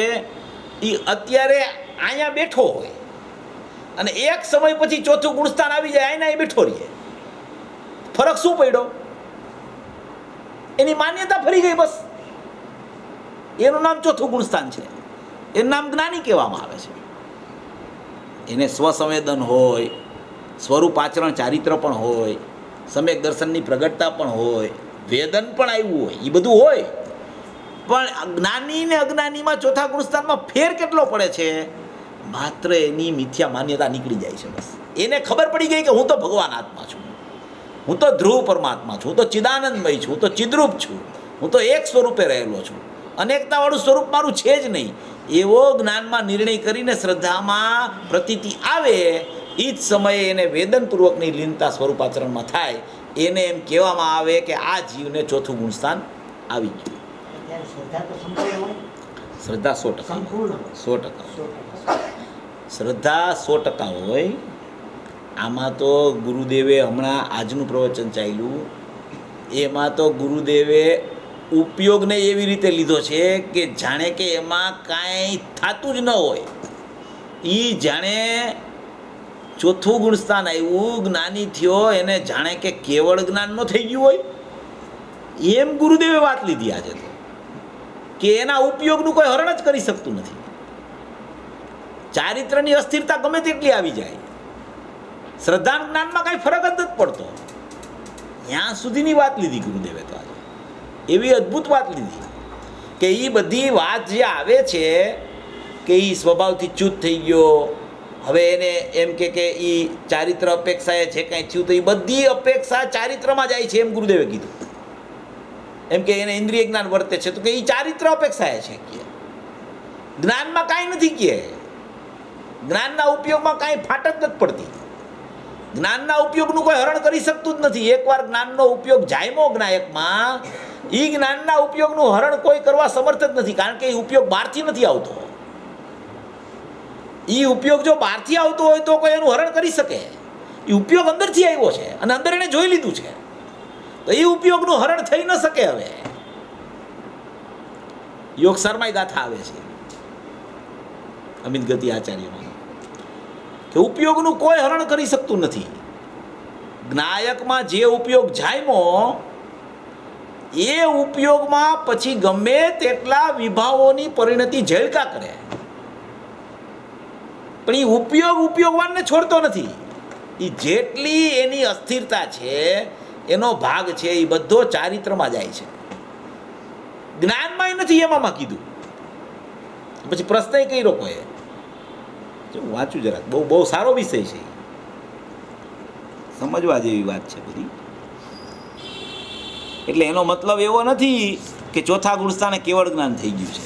એ અત્યારે અહીંયા બેઠો હોય અને એક સમય પછી ચોથું ગુણસ્થાન આવી જાય, અહીંયા એ બેઠો રહીએ. ફરક શું પડ્યો? એની માન્યતા ફરી ગઈ, બસ. એનું નામ ચોથું ગુણસ્થાન છે, એનું નામ જ્ઞાની કહેવામાં આવે છે. એને સ્વસંવેદન હોય, સ્વરૂપ આચરણ ચારિત્ર પણ હોય, સમ્યક દર્શનની પ્રગટતા પણ હોય, વેદન પણ આવ્યું હોય, એ બધું હોય. પણ જ્ઞાની ને અજ્ઞાનીમાં ચોથા ગુણસ્થાનમાં ફેર કેટલો પડે છે? માત્ર એની મિથ્યા માન્યતા નીકળી જાય છે, બસ. એને ખબર પડી ગઈ કે હું તો ભગવાન આત્મા છું, હું તો ધ્રુવ પરમાત્મા છું, હું તો ચિદાનંદમય છું, હું તો ચિદ્રૂપ છું, હું તો એક સ્વરૂપે રહેલો છું, અનેકતાવાળું સ્વરૂપ મારું છે જ નહીં. એવો જ્ઞાનમાં નિર્ણય કરીને શ્રદ્ધામાં પ્રતીતિ આવે, એ જ સમયે એને વેદનપૂર્વકની લીનતા સ્વરૂપાચરણમાં થાય. એને એમ કહેવામાં આવે કે આ જીવને ચોથું ગુણસ્થાન આવી ગયું. ત્યારે શ્રદ્ધા તો સંપૂર્ણ હોય, શ્રદ્ધા 100%. સંપૂર્ણ હોય. 100%. શ્રદ્ધા 100% હોય. આમાં તો ગુરુદેવે હમણાં આજનું પ્રવચન ચાલ્યું, એમાં તો ગુરુદેવે ઉપયોગને એવી રીતે લીધો છે કે જાણે કે એમાં કાંઈ થતું જ ન હોય. એ જાણે ચોથું ગુણસ્થાન આવ્યું, જ્ઞાની થયો, એને જાણે કે કેવળ જ્ઞાન ન થઈ ગયું હોય એમ ગુરુદેવે વાત લીધી આજે તો, કે એના ઉપયોગનું કોઈ હરણ જ કરી શકતું નથી. ચારિત્રની અસ્થિરતા ગમે તેટલી આવી જાય, શ્રદ્ધા જ્ઞાનમાં કાંઈ ફરક જ નથી પડતો. ત્યાં સુધીની વાત લીધી ગુરુદેવે તો આજે. એવી અદ્ભુત વાત લીધી કે એ બધી વાત જે આવે છે કે એ સ્વભાવથી ચ્યુત થઈ ગયો, હવે એને એમ કે એ ચારિત્ર અપેક્ષાએ જે કાંઈ થયું તો એ બધી અપેક્ષા ચારિત્રમાં જાય છે એમ ગુરુદેવે કીધું. એમ કે એને ઇન્દ્રિય જ્ઞાન વર્તે છે તો કે એ ચારિત્ર અપેક્ષાએ છે, કે જ્ઞાનમાં કાંઈ નથી, કે જ્ઞાનના ઉપયોગમાં કાંઈ ફાટ જ નથી પડતી. જ્ઞાનના ઉપયોગનું કોઈ હરણ કરી શકતું જ નથી. એકવાર જ્ઞાનનો ઉપયોગ જાયમો જ્ઞાયકમાં, એ જ્ઞાનના ઉપયોગનું હરણ કોઈ કરવા સમર્થ જ નથી, કારણ કે એ ઉપયોગ બહારથી નથી આવતો. એ ઉપયોગ જો બહારથી આવતો હોય તો કોઈ એનું હરણ કરી શકે. એ ઉપયોગ અંદરથી આવ્યો છે અને અંદર એને જોઈ લીધું છે, તો એ ઉપયોગનું હરણ થઈ ન શકે. હવે યોગ શર્માઈ ગાથા આવે છે અમિત ગતિ આચાર્યમાં કે ઉપયોગનું કોઈ હરણ કરી શકતું નથી. જ્ઞાયકમાં જે ઉપયોગ જાયમો એ ઉપયોગમાં પછી ગમે તેટલા વિભાવોની પરિણતિ ઝેલકા કરે, પણ એ ઉપયોગવાનને છોડતો નથી. એ જેટલી એની અસ્થિરતા છે, એનો ભાગ છે, એ બધો ચારિત્રમાં જાય છે. જ્ઞાનમાં નથી એમાં કીધું. પછી પ્રશ્ન કર્યો કોઈ, વાંચું જરાક, બહુ સારો વિષય છે, સમજવા જેવી વાત છે બધી. એટલે એનો મતલબ એવો નથી કે ચોથા ગુણસ્થાને કેવળ જ્ઞાન થઈ ગયું છે.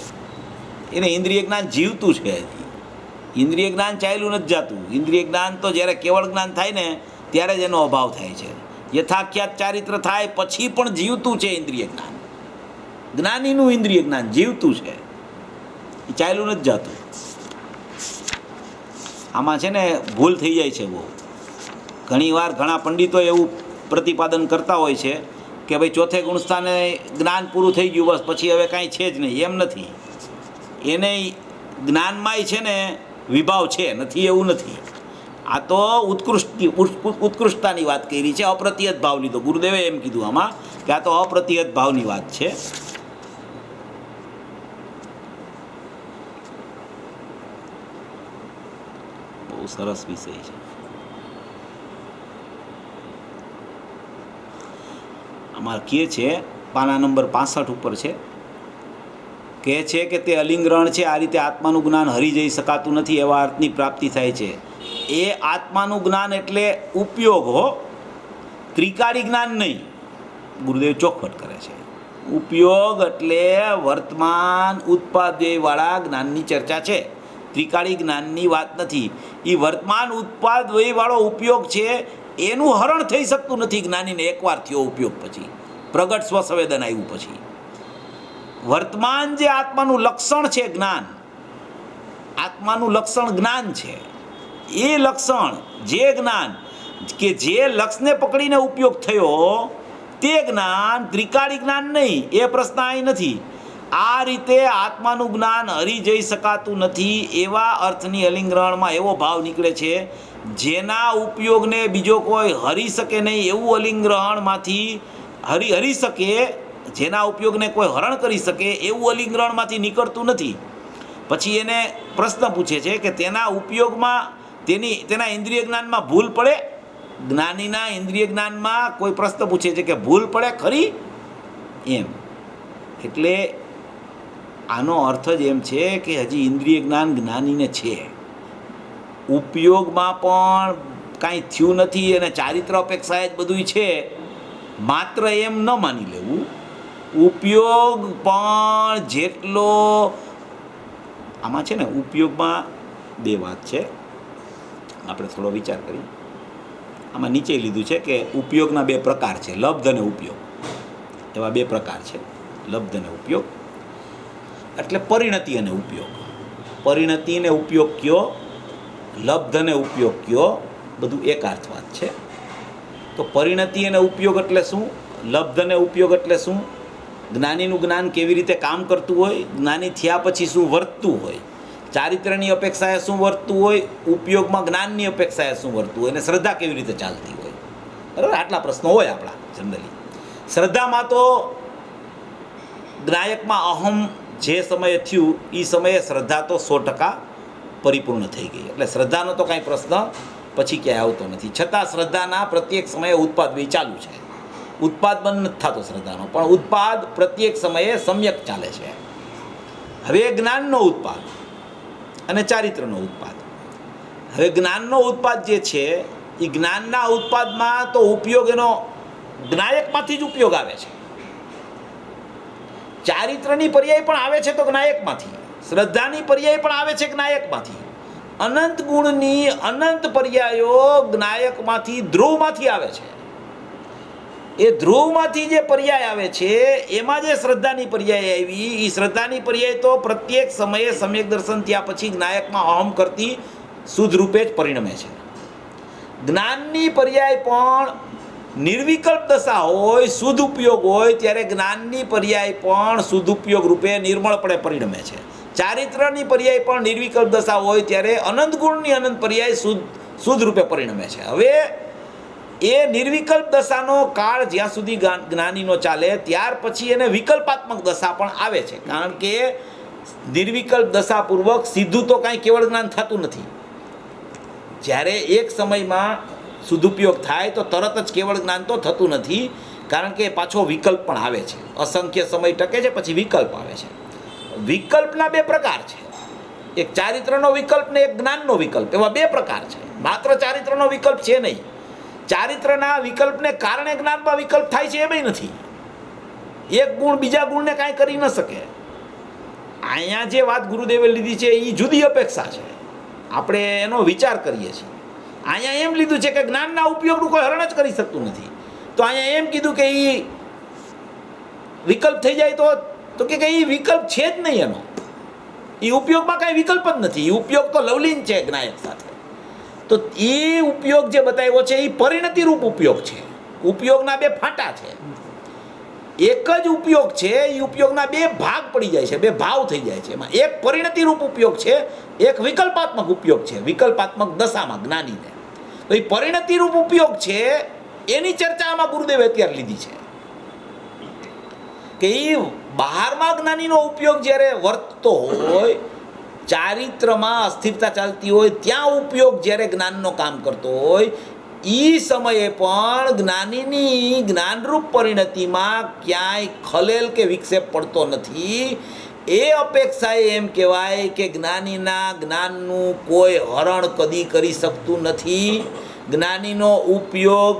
એને ઇન્દ્રિય જ્ઞાન જીવતું છે. હજી ઇન્દ્રિય જ્ઞાન ચાલ્યું નથી જાતું. ઇન્દ્રિય જ્ઞાન તો જ્યારે કેવળ જ્ઞાન થાય ને ત્યારે જ એનો અભાવ થાય છે. યથાખ્યાત ચારિત્ર થાય પછી પણ જીવતું છે ઇન્દ્રિય જ્ઞાન. જ્ઞાનીનું ઇન્દ્રિય જ્ઞાન જીવતું છે, એ ચાલ્યું નથી જાતું. આમાં છે ને ભૂલ થઈ જાય છે બહુ. ઘણીવાર ઘણા પંડિતો એવું પ્રતિપાદન કરતા હોય છે કે ભાઈ ચોથે ગુણસ્થાને જ્ઞાન પૂરું થઈ ગયું, બસ પછી હવે કાંઈ છે જ નહીં. એમ નથી. એને જ્ઞાનમાંય છે ને વિભાવ છે, નથી એવું નથી. આ તો ઉત્કૃષ્ટતાની વાત કરી છે, અપ્રતિહત ભાવ લીધો. ગુરુદેવે એમ કીધું આમાં કે આ તો અપ્રતિહત ભાવની વાત છે. બહુ સરસ વિષય છે. અમારે કહે છે પાના નંબર 65 ઉપર છે, કહે છે કે તે અલિંગરણ છે. આ રીતે આત્માનું જ્ઞાન હરી જઈ શકાતું નથી, એવા અર્થની પ્રાપ્તિ થાય છે. એ આત્માનું જ્ઞાન એટલે ઉપયોગ હો, ત્રિકાળી જ્ઞાન નહીં. ગુરુદેવ ચોખવટ કરે છે. ઉપયોગ એટલે વર્તમાન ઉત્પાદવાળા જ્ઞાનની ચર્ચા છે, ત્રિકાળી જ્ઞાનની વાત નથી. એ વર્તમાન ઉત્પાદવાળો ઉપયોગ છે, એનું હરણ થઈ શકતું નથી જ્ઞાનીને. એકવાર થયો ઉપયોગ પછી, પ્રગટ સ્વસંવેદન આવ્યું પછી, વર્તમાન જે આત્માનું લક્ષણ છે જ્ઞાન, આત્માનું લક્ષણ જ્ઞાન છે, એ લક્ષણ, જે જ્ઞાન કે જે લક્ષને પકડીને ઉપયોગ થયો તે જ્ઞાન ત્રિકાળી જ્ઞાન નહીં, એ પ્રશ્ન અહીં નથી. આ રીતે આત્માનું જ્ઞાન હરી જઈ શકાતું નથી એવા અર્થની અલિંગ્રહણમાં એવો ભાવ નીકળે છે, જેના ઉપયોગને બીજો કોઈ હરી શકે નહીં એવું અલિંગ્રહણમાંથી હરી શકે, જેના ઉપયોગને કોઈ હરણ કરી શકે એવું અલિંગ્રહણમાંથી નીકળતું નથી. પછી એને પ્રશ્ન પૂછે છે કે તેના ઉપયોગમાં તેના ઇન્દ્રિય જ્ઞાનમાં ભૂલ પડે? જ્ઞાનીના ઇન્દ્રિય જ્ઞાનમાં કોઈ પ્રશ્ન પૂછે છે કે ભૂલ પડે ખરી એમ. એટલે આનો અર્થ જ એમ છે કે હજી ઇન્દ્રિય જ્ઞાન જ્ઞાનીને છે, ઉપયોગમાં પણ કાંઈ થયું નથી અને ચારિત્ર અપેક્ષાએ જ બધું છે, માત્ર એમ ન માની લેવું. ઉપયોગ પણ જેટલો આમાં છે ને, ઉપયોગમાં બે વાત છે, આપણે થોડો વિચાર કરીએ. આમાં નીચે લીધું છે કે ઉપયોગના બે પ્રકાર છે, લબ્ધ અને ઉપયોગ. એવા બે પ્રકાર છે, લબ્ધ અને ઉપયોગ. એટલે પરિણતિ અને ઉપયોગ. પરિણતિ અને ઉપયોગ કયો, લબ્ધ અને ઉપયોગ કયો, બધું એકાર્થવાદ છે. તો પરિણતિ અને ઉપયોગ એટલે શું, લબ્ધ અને ઉપયોગ એટલે શું, જ્ઞાનીનું જ્ઞાન કેવી રીતે કામ કરતું હોય, જ્ઞાની થયા પછી શું વર્તતું હોય, ચારિત્રની અપેક્ષાએ શું વર્તતું હોય, ઉપયોગમાં જ્ઞાનની અપેક્ષાએ શું વર્તતું હોય, અને શ્રદ્ધા કેવી રીતે ચાલતી હોય. બરાબર, આટલા પ્રશ્નો હોય આપણા જનરલી. શ્રદ્ધામાં તો જ્ઞાયકમાં અહમ જે સમયે થયું એ સમયે શ્રદ્ધા તો 100% પરિપૂર્ણ થઈ ગઈ, એટલે શ્રદ્ધાનો તો કાંઈ પ્રશ્ન પછી ક્યાંય આવતો નથી. છતાં શ્રદ્ધાના પ્રત્યેક સમયે ઉત્પાદ બી ચાલુ છે. ઉત્પાદ બંધ નથી થતો શ્રદ્ધાનો, પણ ઉત્પાદ પ્રત્યેક સમયે સમ્યક ચાલે છે. હવે જ્ઞાનનો ઉત્પાદ અને ચારિત્રનો ઉત્પાદ. હવે જ્ઞાનનો ઉત્પાદ જે છે એ જ્ઞાનના ઉત્પાદમાં તો ઉપયોગ એનો જ્ઞાયકમાંથી જ ઉપયોગ આવે છે. ચારિત્રની પર્યાય પણ આવે છે તો જ્ઞાયકમાંથી, શ્રદ્ધાની પર્યાય પણ આવે છે જ્ઞાયકમાંથી. અનંત ગુણની અનંત પર્યાયો જ્ઞાયકમાંથી, ધ્રુવમાંથી આવે છે. એ ધ્રુવમાંથી જે પર્યાય આવે છે એમાં જે શ્રદ્ધાની પર્યાય આવી, એ શ્રદ્ધાની પર્યાય તો પ્રત્યેક સમયે સમ્યક દર્શન થયા પછી જ્ઞાયકમાં અહમ કરતી શુદ્ધ રૂપે જ પરિણમે છે. જ્ઞાનની પર્યાય પણ નિર્વિકલ્પ દશા હોય, શુદ્ધ ઉપયોગ હોય ત્યારે જ્ઞાનની પર્યાય પણ શુદ્ધ ઉપયોગ રૂપે નિર્મળપણે પરિણમે છે. ચારિત્રની પર્યાય પણ નિર્વિકલ્પ દશા હોય ત્યારે અનંત ગુણની અનંત પર્યાય શુદ્ધ રૂપે પરિણમે છે. હવે એ નિર્વિકલ્પ દશાનો કાળ જ્યાં સુધી જ્ઞાનીનો ચાલે ત્યાર પછી એને વિકલ્પાત્મક દશા પણ આવે છે, કારણ કે નિર્વિકલ્પ દશાપૂર્વક સીધું તો કાંઈ કેવળ જ્ઞાન થતું નથી. જ્યારે એક સમયમાં સદુપયોગ થાય તો તરત જ કેવળ જ્ઞાન તો થતું નથી, કારણ કે પાછો વિકલ્પ પણ આવે છે. અસંખ્ય સમય ટકે છે, પછી વિકલ્પ આવે છે. વિકલ્પના બે પ્રકાર છે, એક ચારિત્રનો વિકલ્પ ને એક જ્ઞાનનો વિકલ્પ, એવા બે પ્રકાર છે. માત્ર ચારિત્રનો વિકલ્પ છે નહીં, ચારિત્રના વિકલ્પને કારણે જ્ઞાનમાં વિકલ્પ થાય છે એમ નથી. એક ગુણ બીજા ગુણને કાંઈ કરી ન શકે. અહીંયા જે વાત ગુરુદેવે લીધી છે એ જુદી અપેક્ષા છે, આપણે એનો વિચાર કરીએ છીએ. અહીંયા એમ લીધું છે કે જ્ઞાનના ઉપયોગનું કોઈ હરણ જ કરી શકતું નથી, તો અહીંયા એમ કીધું કે એ વિકલ્પ થઈ જાય તો કે એ વિકલ્પ છે જ નહીં, એનો એ ઉપયોગમાં કાંઈ વિકલ્પ જ નથી. એ ઉપયોગ તો લવલીન છે જ્ઞાયક સાથે. તો એ ઉપયોગ જે બતાવ્યો છે એ પરિણતિ રૂપ ઉપયોગ છે. ઉપયોગના બે ફાંટા છે. એક જ ઉપયોગ છે, એ ઉપયોગના બે ભાગ પડી જાય છે, બે ભાવ થઈ જાય છે. એમાં એક પરિણતિ રૂપ ઉપયોગ છે, એક વિકલ્પાત્મક ઉપયોગ છે, વિકલ્પાત્મક દશામાં જ્ઞાનીને. તો એ પરિણતિ રૂપ ઉપયોગ છે એની ચર્ચા આમાં ગુરુદેવે અત્યારે લીધી છે કે એ બહારમાં જ્ઞાનીનો ઉપયોગ જ્યારે વર્તતો હોય, ચારિત્રમાં અસ્થિરતા ચાલતી હોય, ત્યાં ઉપયોગ જ્યારે જ્ઞાનનો કામ કરતો હોય, એ સમયે પણ જ્ઞાનીની જ્ઞાનરૂપ પરિણતિમાં ક્યાંય ખલેલ કે વિક્ષેપ પડતો નથી. એ અપેક્ષાએ એમ કહેવાય કે જ્ઞાનીના જ્ઞાનનું કોઈ હરણ કદી કરી શકતું નથી. જ્ઞાનીનો ઉપયોગ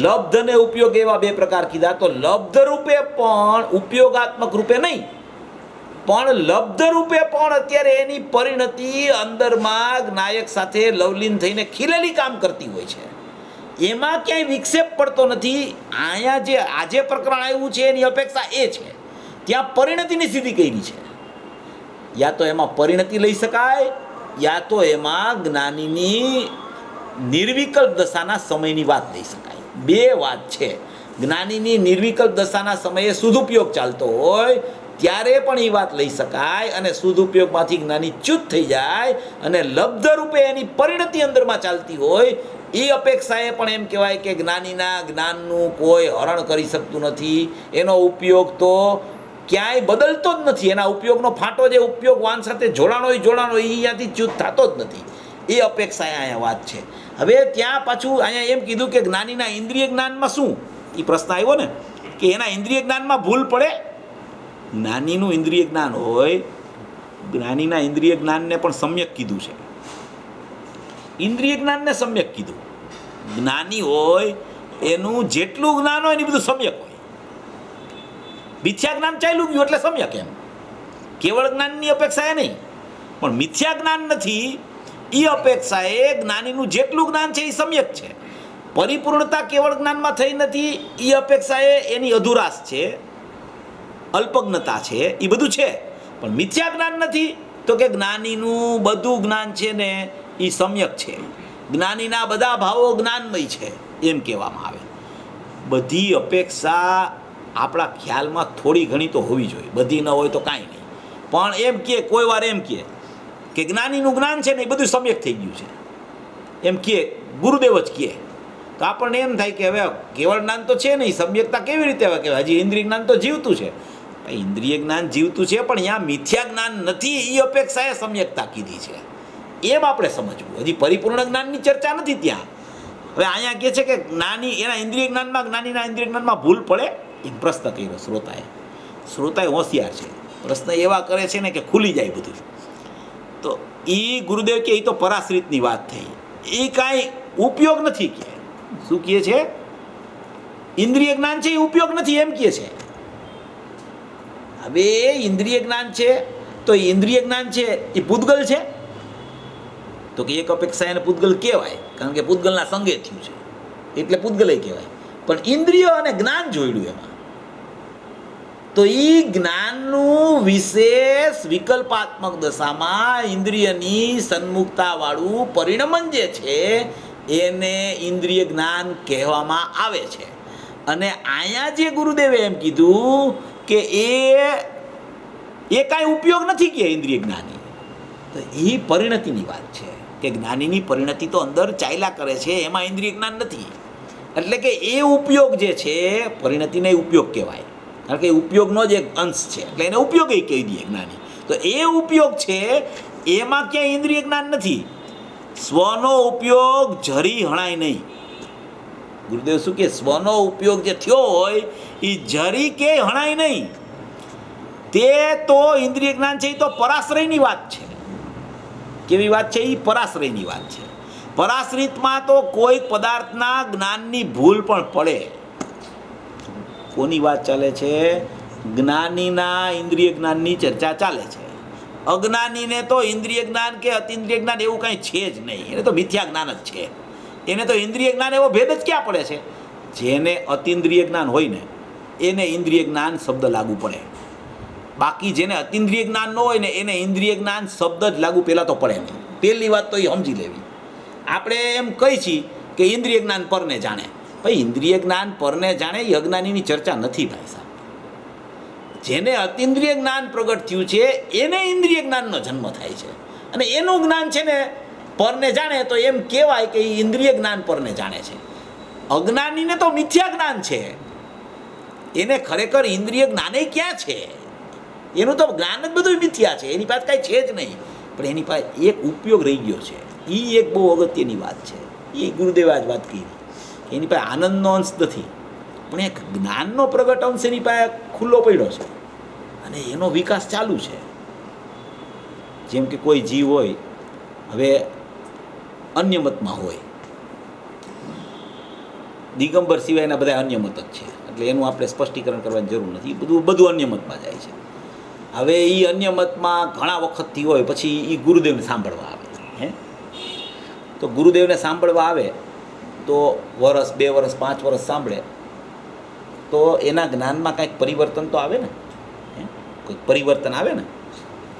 લબ્ધ અને ઉપયોગ એવા બે પ્રકાર કીધા. તો લબ્ધ રૂપે પણ, ઉપયોગાત્મક રૂપે નહીં, પણ લબ્ધ રૂપે પણ અત્યારે એની પરિણતિ અંદરમાં જ્ઞાયક સાથે લવલીન થઈને ખીલેલી કામ કરતી હોય છે. એમાં ક્યાંય વિક્ષેપ પડતો નથી. અહીંયા જે આજે પ્રકરણ આવ્યું છે એની અપેક્ષા એ છે, ત્યાં પરિણતિની સિદ્ધિ કરી છે. યા તો એમાં પરિણતિ લઈ શકાય યા તો એમાં જ્ઞાનીની નિર્વિકલ્પ દશાના સમયની વાત લઈ શકાય. બે વાત છે. જ્ઞાનીની નિર્વિકલ્પ દશાના સમયે સદુપયોગ ચાલતો હોય ત્યારે પણ એ વાત લઈ શકાય, અને સદુપયોગમાંથી જ્ઞાની ચ્યુત થઈ જાય અને લબ્ધ રૂપે એની પરિણતિ અંદરમાં ચાલતી હોય એ અપેક્ષાએ પણ એમ કહેવાય કે જ્ઞાનીના જ્ઞાનનું કોઈ હરણ કરી શકતું નથી. એનો ઉપયોગ તો ક્યાંય બદલતો જ નથી. એના ઉપયોગનો ફાંટો જે ઉપયોગવાન સાથે જોડાણો એ અહીંયાથી ચ્યુત થતો જ નથી. એ અપેક્ષાએ અહીંયા વાત છે. હવે ત્યાં પાછું અહીંયા એમ કીધું કે જ્ઞાનીના ઇન્દ્રિય જ્ઞાનમાં શું, એ પ્રશ્ન આવ્યો ને કે એના ઇન્દ્રિય જ્ઞાનમાં ભૂલ પડે. જ્ઞાનીનું ઇન્દ્રિય જ્ઞાન હોય, જ્ઞાનીના ઇન્દ્રિય જ્ઞાનને પણ સમ્યક કીધું છે. ઇન્દ્રિય જ્ઞાનને સમ્યક કીધું. જ્ઞાની હોય એનું જેટલું જ્ઞાન હોય એની બધું સમ્યક હોય. મિથ્યા જ્ઞાન ચાલ્યું ગયું એટલે સમ્યક એમ. કેવળ જ્ઞાનની અપેક્ષાએ નહીં, પણ મિથ્યા જ્ઞાન નથી એ અપેક્ષાએ જ્ઞાનીનું જેટલું જ્ઞાન છે એ સમ્યક છે. પરિપૂર્ણતા કેવળ જ્ઞાનમાં થઈ નથી એ અપેક્ષાએ એની અધુરાશ છે, અલ્પજ્ઞતા છે, એ બધું છે. પણ મિથ્યા જ્ઞાન નથી તો કે જ્ઞાનીનું બધું જ્ઞાન છે ને એ સમ્યક છે. જ્ઞાનીના બધા ભાવો જ્ઞાનમય છે એમ કહેવામાં આવે. બધી અપેક્ષા આપણા ખ્યાલમાં થોડી ઘણી તો હોવી જોઈએ, બધી ન હોય તો કાંઈ નહીં. પણ એમ કહે કોઈ વાર એમ કહે કે જ્ઞાનીનું જ્ઞાન છે ને એ બધું સમ્યક થઈ ગયું છે એમ કહે, ગુરુદેવ જ કહે, તો આપણને એમ થાય કે હવે કેવળ જ્ઞાન તો છે નહીં, સમ્યકતા કેવી રીતે હવે કહેવાય? હજી ઇન્દ્રિય જ્ઞાન તો જીવતું છે. ઇન્દ્રિય જ્ઞાન જીવતું છે પણ અહીંયા મિથ્યા જ્ઞાન નથી એ અપેક્ષાએ સમ્યકતા કીધી છે એમ આપણે સમજવું. હજી પરિપૂર્ણ જ્ઞાનની ચર્ચા નથી ત્યાં. હવે અહીંયા કહે છે કે જ્ઞાની એના ઇન્દ્રિય જ્ઞાનમાં, જ્ઞાનીના ઇન્દ્રિય જ્ઞાનમાં ભૂલ પડે એમ પ્રશ્ન કર્યો શ્રોતાએ. શ્રોતાએ હોશિયાર છે, પ્રશ્ન એવા કરે છે ને કે ખુલી જાય બધું. તો એ ગુરુદેવ કે એ તો પરાશ્રિતની વાત થઈ, એ કાંઈ ઉપયોગ નથી કે. શું કહે છે? ઇન્દ્રિય જ્ઞાન છે એ ઉપયોગ નથી એમ કહે છે. હવે ઇન્દ્રિય જ્ઞાન છે તો ઇન્દ્રિય જ્ઞાન છે એ પૂતગલ છે? તો કે એક અપેક્ષા એને પૂતગલ કહેવાય, કારણ કે પૂતગલના સંગે થયું છે એટલે પૂતગલે કહેવાય. પણ ઇન્દ્રિય અને જ્ઞાન જોડ્યું એમાં, તો એ જ્ઞાનનું વિશેષ વિકલ્પાત્મક દશામાં ઇન્દ્રિયની સન્મુખતાવાળું પરિણમન જે છે એને ઇન્દ્રિય જ્ઞાન કહેવામાં આવે છે. અને અહીંયા જે ગુરુદેવે એમ કીધું કે એ કાંઈ ઉપયોગ નથી કે ઇન્દ્રિય જ્ઞાની, તો એ પરિણતિની વાત છે કે જ્ઞાનીની પરિણતિ તો અંદર ચાલ્યા કરે છે, એમાં ઇન્દ્રિય જ્ઞાન નથી. એટલે કે એ ઉપયોગ જે છે પરિણતિને ઉપયોગ કહેવાય, કારણ કે ઉપયોગનો જ એક અંશ છે એટલે એને ઉપયોગ કહી દઈએ જ્ઞાની. તો એ ઉપયોગ છે એમાં ક્યાંય ઇન્દ્રિય જ્ઞાન નથી. સ્વનો ઉપયોગ જરી હણાય નહીં. ગુરુદેવ શું કે સ્વનો ઉપયોગ જે થયો હોય એ જરી કે હણાય નહીં. તે તો ઇન્દ્રિય જ્ઞાન છે એ તો પરાશ્રયની વાત છે. કેવી વાત છે? એ પરાશ્રયની વાત છે. પરાશ્રિતમાં તો કોઈ પદાર્થના જ્ઞાનની ભૂલ પણ પડે. કોની વાત ચાલે છે? જ્ઞાનીના ઇન્દ્રિય જ્ઞાનની ચર્ચા ચાલે છે. અજ્ઞાનીને તો ઇન્દ્રિય જ્ઞાન કે અતિન્દ્રિય જ્ઞાન એવું કાંઈ છે જ નહીં, એને તો મિથ્યા જ્ઞાન જ છે. એને તો ઇન્દ્રિય જ્ઞાન એવો ભેદ જ ક્યાં પડે છે? જેને અતિન્દ્રિય જ્ઞાન હોય ને એને ઇન્દ્રિય જ્ઞાન શબ્દ લાગુ પડે, બાકી જેને અતિન્દ્રિય જ્ઞાન ન હોય ને એને ઇન્દ્રિય જ્ઞાન શબ્દ જ લાગુ પહેલાં તો પડે નહીં. પહેલી વાત તો એ સમજી લેવી. આપણે એમ કહી છીએ કે ઇન્દ્રિય જ્ઞાન પરને જાણે, ભાઈ ઇન્દ્રિય જ્ઞાન પરને જાણે એ અજ્ઞાનીની ચર્ચા નથી ભાઈ સાહેબ. જેને અતિન્દ્રિય જ્ઞાન પ્રગટ થયું છે એને ઇન્દ્રિય જ્ઞાનનો જન્મ થાય છે, અને એનું જ્ઞાન છે ને પરને જાણે તો એમ કહેવાય કે એ ઇન્દ્રિય જ્ઞાન પરને જાણે છે. અજ્ઞાનીને તો મિથ્યા જ્ઞાન છે, એને ખરેખર ઇન્દ્રિય જ્ઞાને ક્યાં છે? એનું તો જ્ઞાન જ બધું મિથ્યા છે, એની પાસે કાંઈ છે જ નહીં. પણ એની પાસે એક ઉપયોગ રહી ગયો છે, એ એક બહુ અગત્યની વાત છે. એ ગુરુદેવે આજ વાત કરી કે એની પાસે આનંદનો અંશ નથી, પણ એક જ્ઞાનનો પ્રગટ અંશ એની પાસે ખુલ્લો પડ્યો છે અને એનો વિકાસ ચાલુ છે. જેમ કે કોઈ જીવ હોય, હવે અન્ય મતમાં હોય, દિગંબર સિવાયના બધા અન્ય મત જ છે, એટલે એનું આપણે સ્પષ્ટીકરણ કરવાની જરૂર નથી. બધું અન્ય મતમાં જાય છે. હવે એ અન્ય મતમાં ઘણા વખતથી હોય, પછી એ ગુરુદેવને સાંભળવા આવે. તો ગુરુદેવને સાંભળવા આવે તો વર્ષ, 2 વર્ષ, 5 વર્ષ સાંભળે તો એના જ્ઞાનમાં કાંઈક પરિવર્તન તો આવે ને, કંઈક પરિવર્તન આવે ને.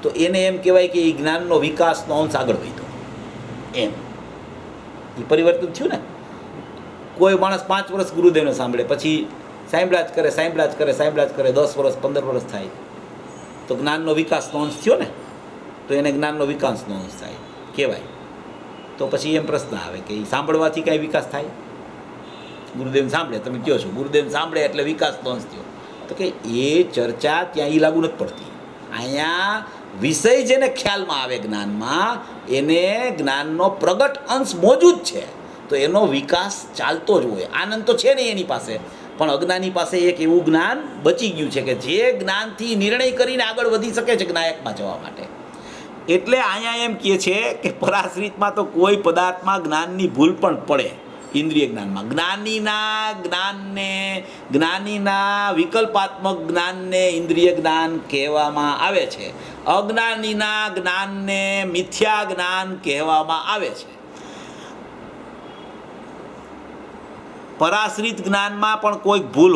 તો એને એમ કહેવાય કે એ જ્ઞાનનો વિકાસનો અંશ આગળ વધ્યો એમ. એ પરિવર્તન થયું ને. કોઈ માણસ 5 વર્ષ ગુરુદેવને સાંભળે, પછી સાંભળ્યા જ કરે 10 વર્ષ 15 વર્ષ થાય તો જ્ઞાનનો વિકાસનો અંશ થયો ને, તો એને જ્ઞાનનો વિકાસનો અંશ થાય કહેવાય. તો પછી એમ પ્રશ્ન આવે કે એ સાંભળવાથી કાંઈ વિકાસ થાય? ગુરુદેવ સાંભળે, તમે કહો છો ગુરુદેવ સાંભળે એટલે વિકાસનો અંશ થયો, તો કે એ ચર્ચા ત્યાં એ લાગુ નથી પડતી. અહીંયા વિષય જેને ખ્યાલમાં આવે જ્ઞાનમાં, એને જ્ઞાનનો પ્રગટ અંશ મોજૂદ છે, તો એનો વિકાસ ચાલતો જ હોય. આનંદ તો છે નહીં એની પાસે, પણ અજ્ઞાની પાસે એક એવું જ્ઞાન બચી ગયું છે કે જે જ્ઞાનથી નિર્ણય કરીને આગળ વધી શકે છે જ્ઞાયકમાં જવા માટે. એટલે અહીંયા એમ કહે છે કે પરાશ્રિતમાં તો કોઈ પદાર્થમાં જ્ઞાનની ભૂલ પણ પડે. ઇન્દ્રિય જ્ઞાનમાં જ્ઞાનીના વિકલ્પાત્મક જ્ઞાનને ઇન્દ્રિય જ્ઞાન કહેવામાં આવે છે. અજ્ઞાનીના જ્ઞાનને મિથ્યા જ્ઞાન કહેવામાં આવે છે. પરાશ્રિત જ્ઞાનમાં પણ કોઈક ભૂલ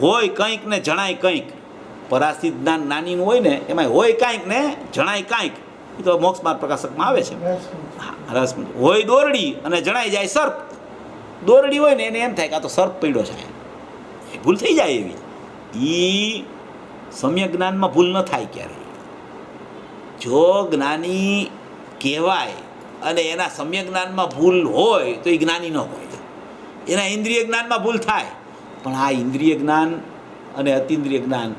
હોય કંઈક ને જણાય કંઈક. પરાશ્રિત જ્ઞાન જ્ઞાનીનું હોય ને એમાં હોય કાંઈક ને જણાય કાંઈક. એ તો મોક્ષ માર્ગ પ્રકાશકમાં આવે છે. રસ હોય દોરડી અને જણાઈ જાય સર્પ. દોરડી હોય ને એને એમ થાય કે આ તો સર્પ પડ્યો છે, એ ભૂલ થઈ જાય એવી. એ સમ્યક જ્ઞાનમાં ભૂલ ન થાય ક્યારેય. જો જ્ઞાની કહેવાય અને એના સમ્યક જ્ઞાનમાં ભૂલ હોય તો એ જ્ઞાની ન હોય. એના ઇન્દ્રિય જ્ઞાનમાં ભૂલ થાય, પણ આ ઇન્દ્રિય જ્ઞાન અને અતિન્દ્રિય જ્ઞાન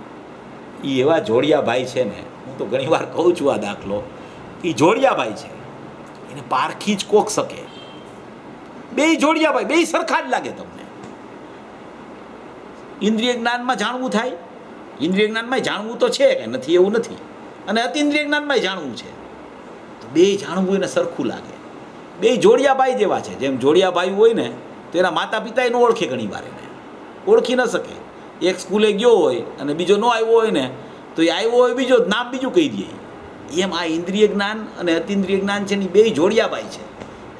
એ એવા જોડિયા ભાઈ છે ને, હું તો ઘણી વાર કહું છું આ દાખલો, એ જોડિયા ભાઈ છે, એને પારખી જ કોક શકે. બે જોડિયા ભાઈ, બે સરખા જ લાગે તમને. ઇન્દ્રિય જ્ઞાનમાં જાણવું થાય, ઇન્દ્રિય જ્ઞાનમાં જાણવું તો છે કે નથી એવું નથી, અને અતિન્દ્રિય જ્ઞાનમાં જાણવું છે, તો બે જાણવું એને સરખું લાગે. બે જોડિયા ભાઈ જેવા છે. જેમ જોડિયા ભાઈ હોય ને તો એના માતા પિતા એને ઓળખે, ઘણી વાર એને ઓળખી ન શકે. એક સ્કૂલે ગયો હોય અને બીજો ન આવ્યો હોય ને તો એ આવ્યો હોય બીજો નામ બીજું કહી દે. એમ આ ઇન્દ્રિય જ્ઞાન અને અતિન્દ્રિય જ્ઞાન છે ને, બે જોડિયા ભાઈ છે.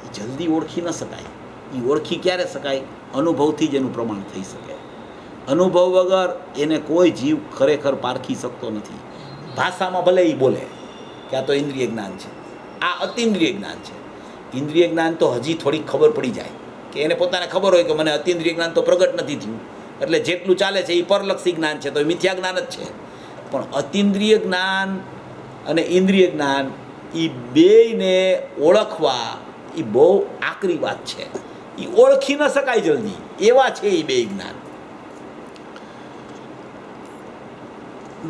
એ જલ્દી ઓળખી ન શકાય. એ ઓળખી ક્યારે શકાય? અનુભવથી જ એનું પ્રમાણ થઈ શકે. અનુભવ વગર એને કોઈ જીવ ખરેખર પારખી શકતો નથી. ભાષામાં ભલે એ બોલે કે આ તો ઇન્દ્રિય જ્ઞાન છે, આ અતિન્દ્રિય જ્ઞાન છે. ઇન્દ્રિય જ્ઞાન તો હજી થોડીક ખબર પડી જાય કે એને પોતાને ખબર હોય કે મને અતિન્દ્રિય જ્ઞાન તો પ્રગટ નથી થયું, એટલે જેટલું ચાલે છે એ પરલક્ષી જ્ઞાન છે, તો એ મિથ્યા જ્ઞાન જ છે. પણ અતિન્દ્રિય જ્ઞાન અને ઇન્દ્રિય જ્ઞાન એ બેયને ઓળખવા એ બહુ આકરી વાત છે. એ ઓળખી ન શકાય જલ્દી એવા છે એ બે જ્ઞાન.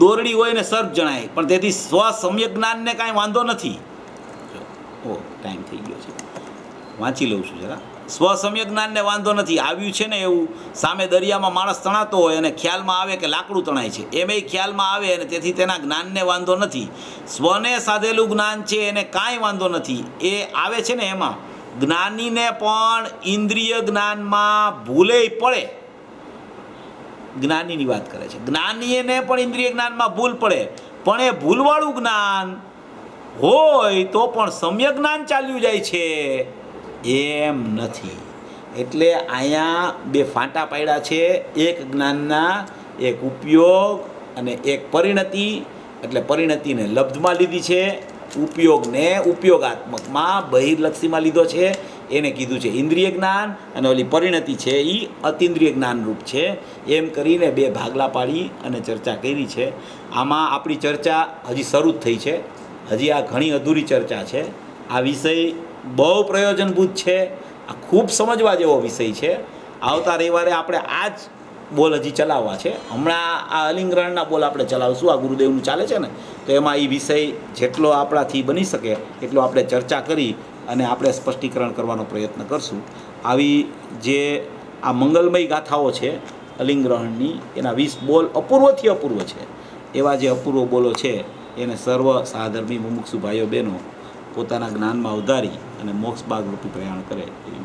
દોરડી હોય ને સર્પ જણાય, પણ તેથી સ્વસમ્યક જ્ઞાનને કાંઈ વાંધો નથી. ટાઈમ થઈ ગયો છે, વાંચી લઉં છું જરા. સ્વસમ્યક જ્ઞાનને વાંધો નથી. આવ્યું છે ને એવું, સામે દરિયામાં માણસ તણાતો હોય અને ખ્યાલમાં આવે કે લાકડું તણાય છે, એમેય ખ્યાલમાં આવે અને તેથી તેના જ્ઞાનને વાંધો નથી. સ્વને સાધેલું જ્ઞાન છે એને કાંઈ વાંધો નથી. એ આવે છે ને એમાં જ્ઞાનીને પણ ઇન્દ્રિય જ્ઞાનમાં ભૂલે પડે. જ્ઞાનીની વાત કરે છે. જ્ઞાનીને પણ ઇન્દ્રિય જ્ઞાનમાં ભૂલ પડે, પણ એ ભૂલવાળું જ્ઞાન હોય તો પણ સમ્યક જ્ઞાન ચાલ્યું જાય છે એમ નથી. એટલે અહીંયા બે ફાંટા પાડ્યા છે, એક જ્ઞાનના, એક ઉપયોગ અને એક પરિણતિ. એટલે પરિણતિને લબ્ધમાં લીધી છે, ઉપયોગને ઉપયોગાત્મકમાં બહિર્લક્ષીમાં લીધો છે. એને કીધું છે ઇન્દ્રિય જ્ઞાન, અને ઓલી પરિણતિ છે એ અતિન્દ્રિય જ્ઞાનરૂપ છે. એમ કરીને બે ભાગલા પાડી અને ચર્ચા કરી છે. આમાં આપણી ચર્ચા હજી શરૂ જ થઈ છે, હજી આ ઘણી અધૂરી ચર્ચા છે. આ વિષય બહુ પ્રયોજનભૂત છે, આ ખૂબ સમજવા જેવો વિષય છે. આવતા રવિવારે આપણે આ જ બોલ હજી ચલાવવા છે. હમણાં આ અલિંગરણના બોલ આપણે ચલાવશું, આ ગુરુદેવનું ચાલે છે ને, તો એમાં એ વિષય જેટલો આપણાથી બની શકે એટલો આપણે ચર્ચા કરી અને આપણે સ્પષ્ટીકરણ કરવાનો પ્રયત્ન કરશું. આવી જે આ મંગલમય ગાથાઓ છે અલિંગરણની, એના 20 બોલ અપૂર્વથી અપૂર્વ છે. એવા જે અપૂર્વ બોલો છે એને સર્વ સાધર્મી મુમુક્ષુ ભાઈઓ બહેનો પોતાના જ્ઞાનમાં અવધારી અને મોક્ષ બાગ રૂપી પ્રયાણ કરે એવી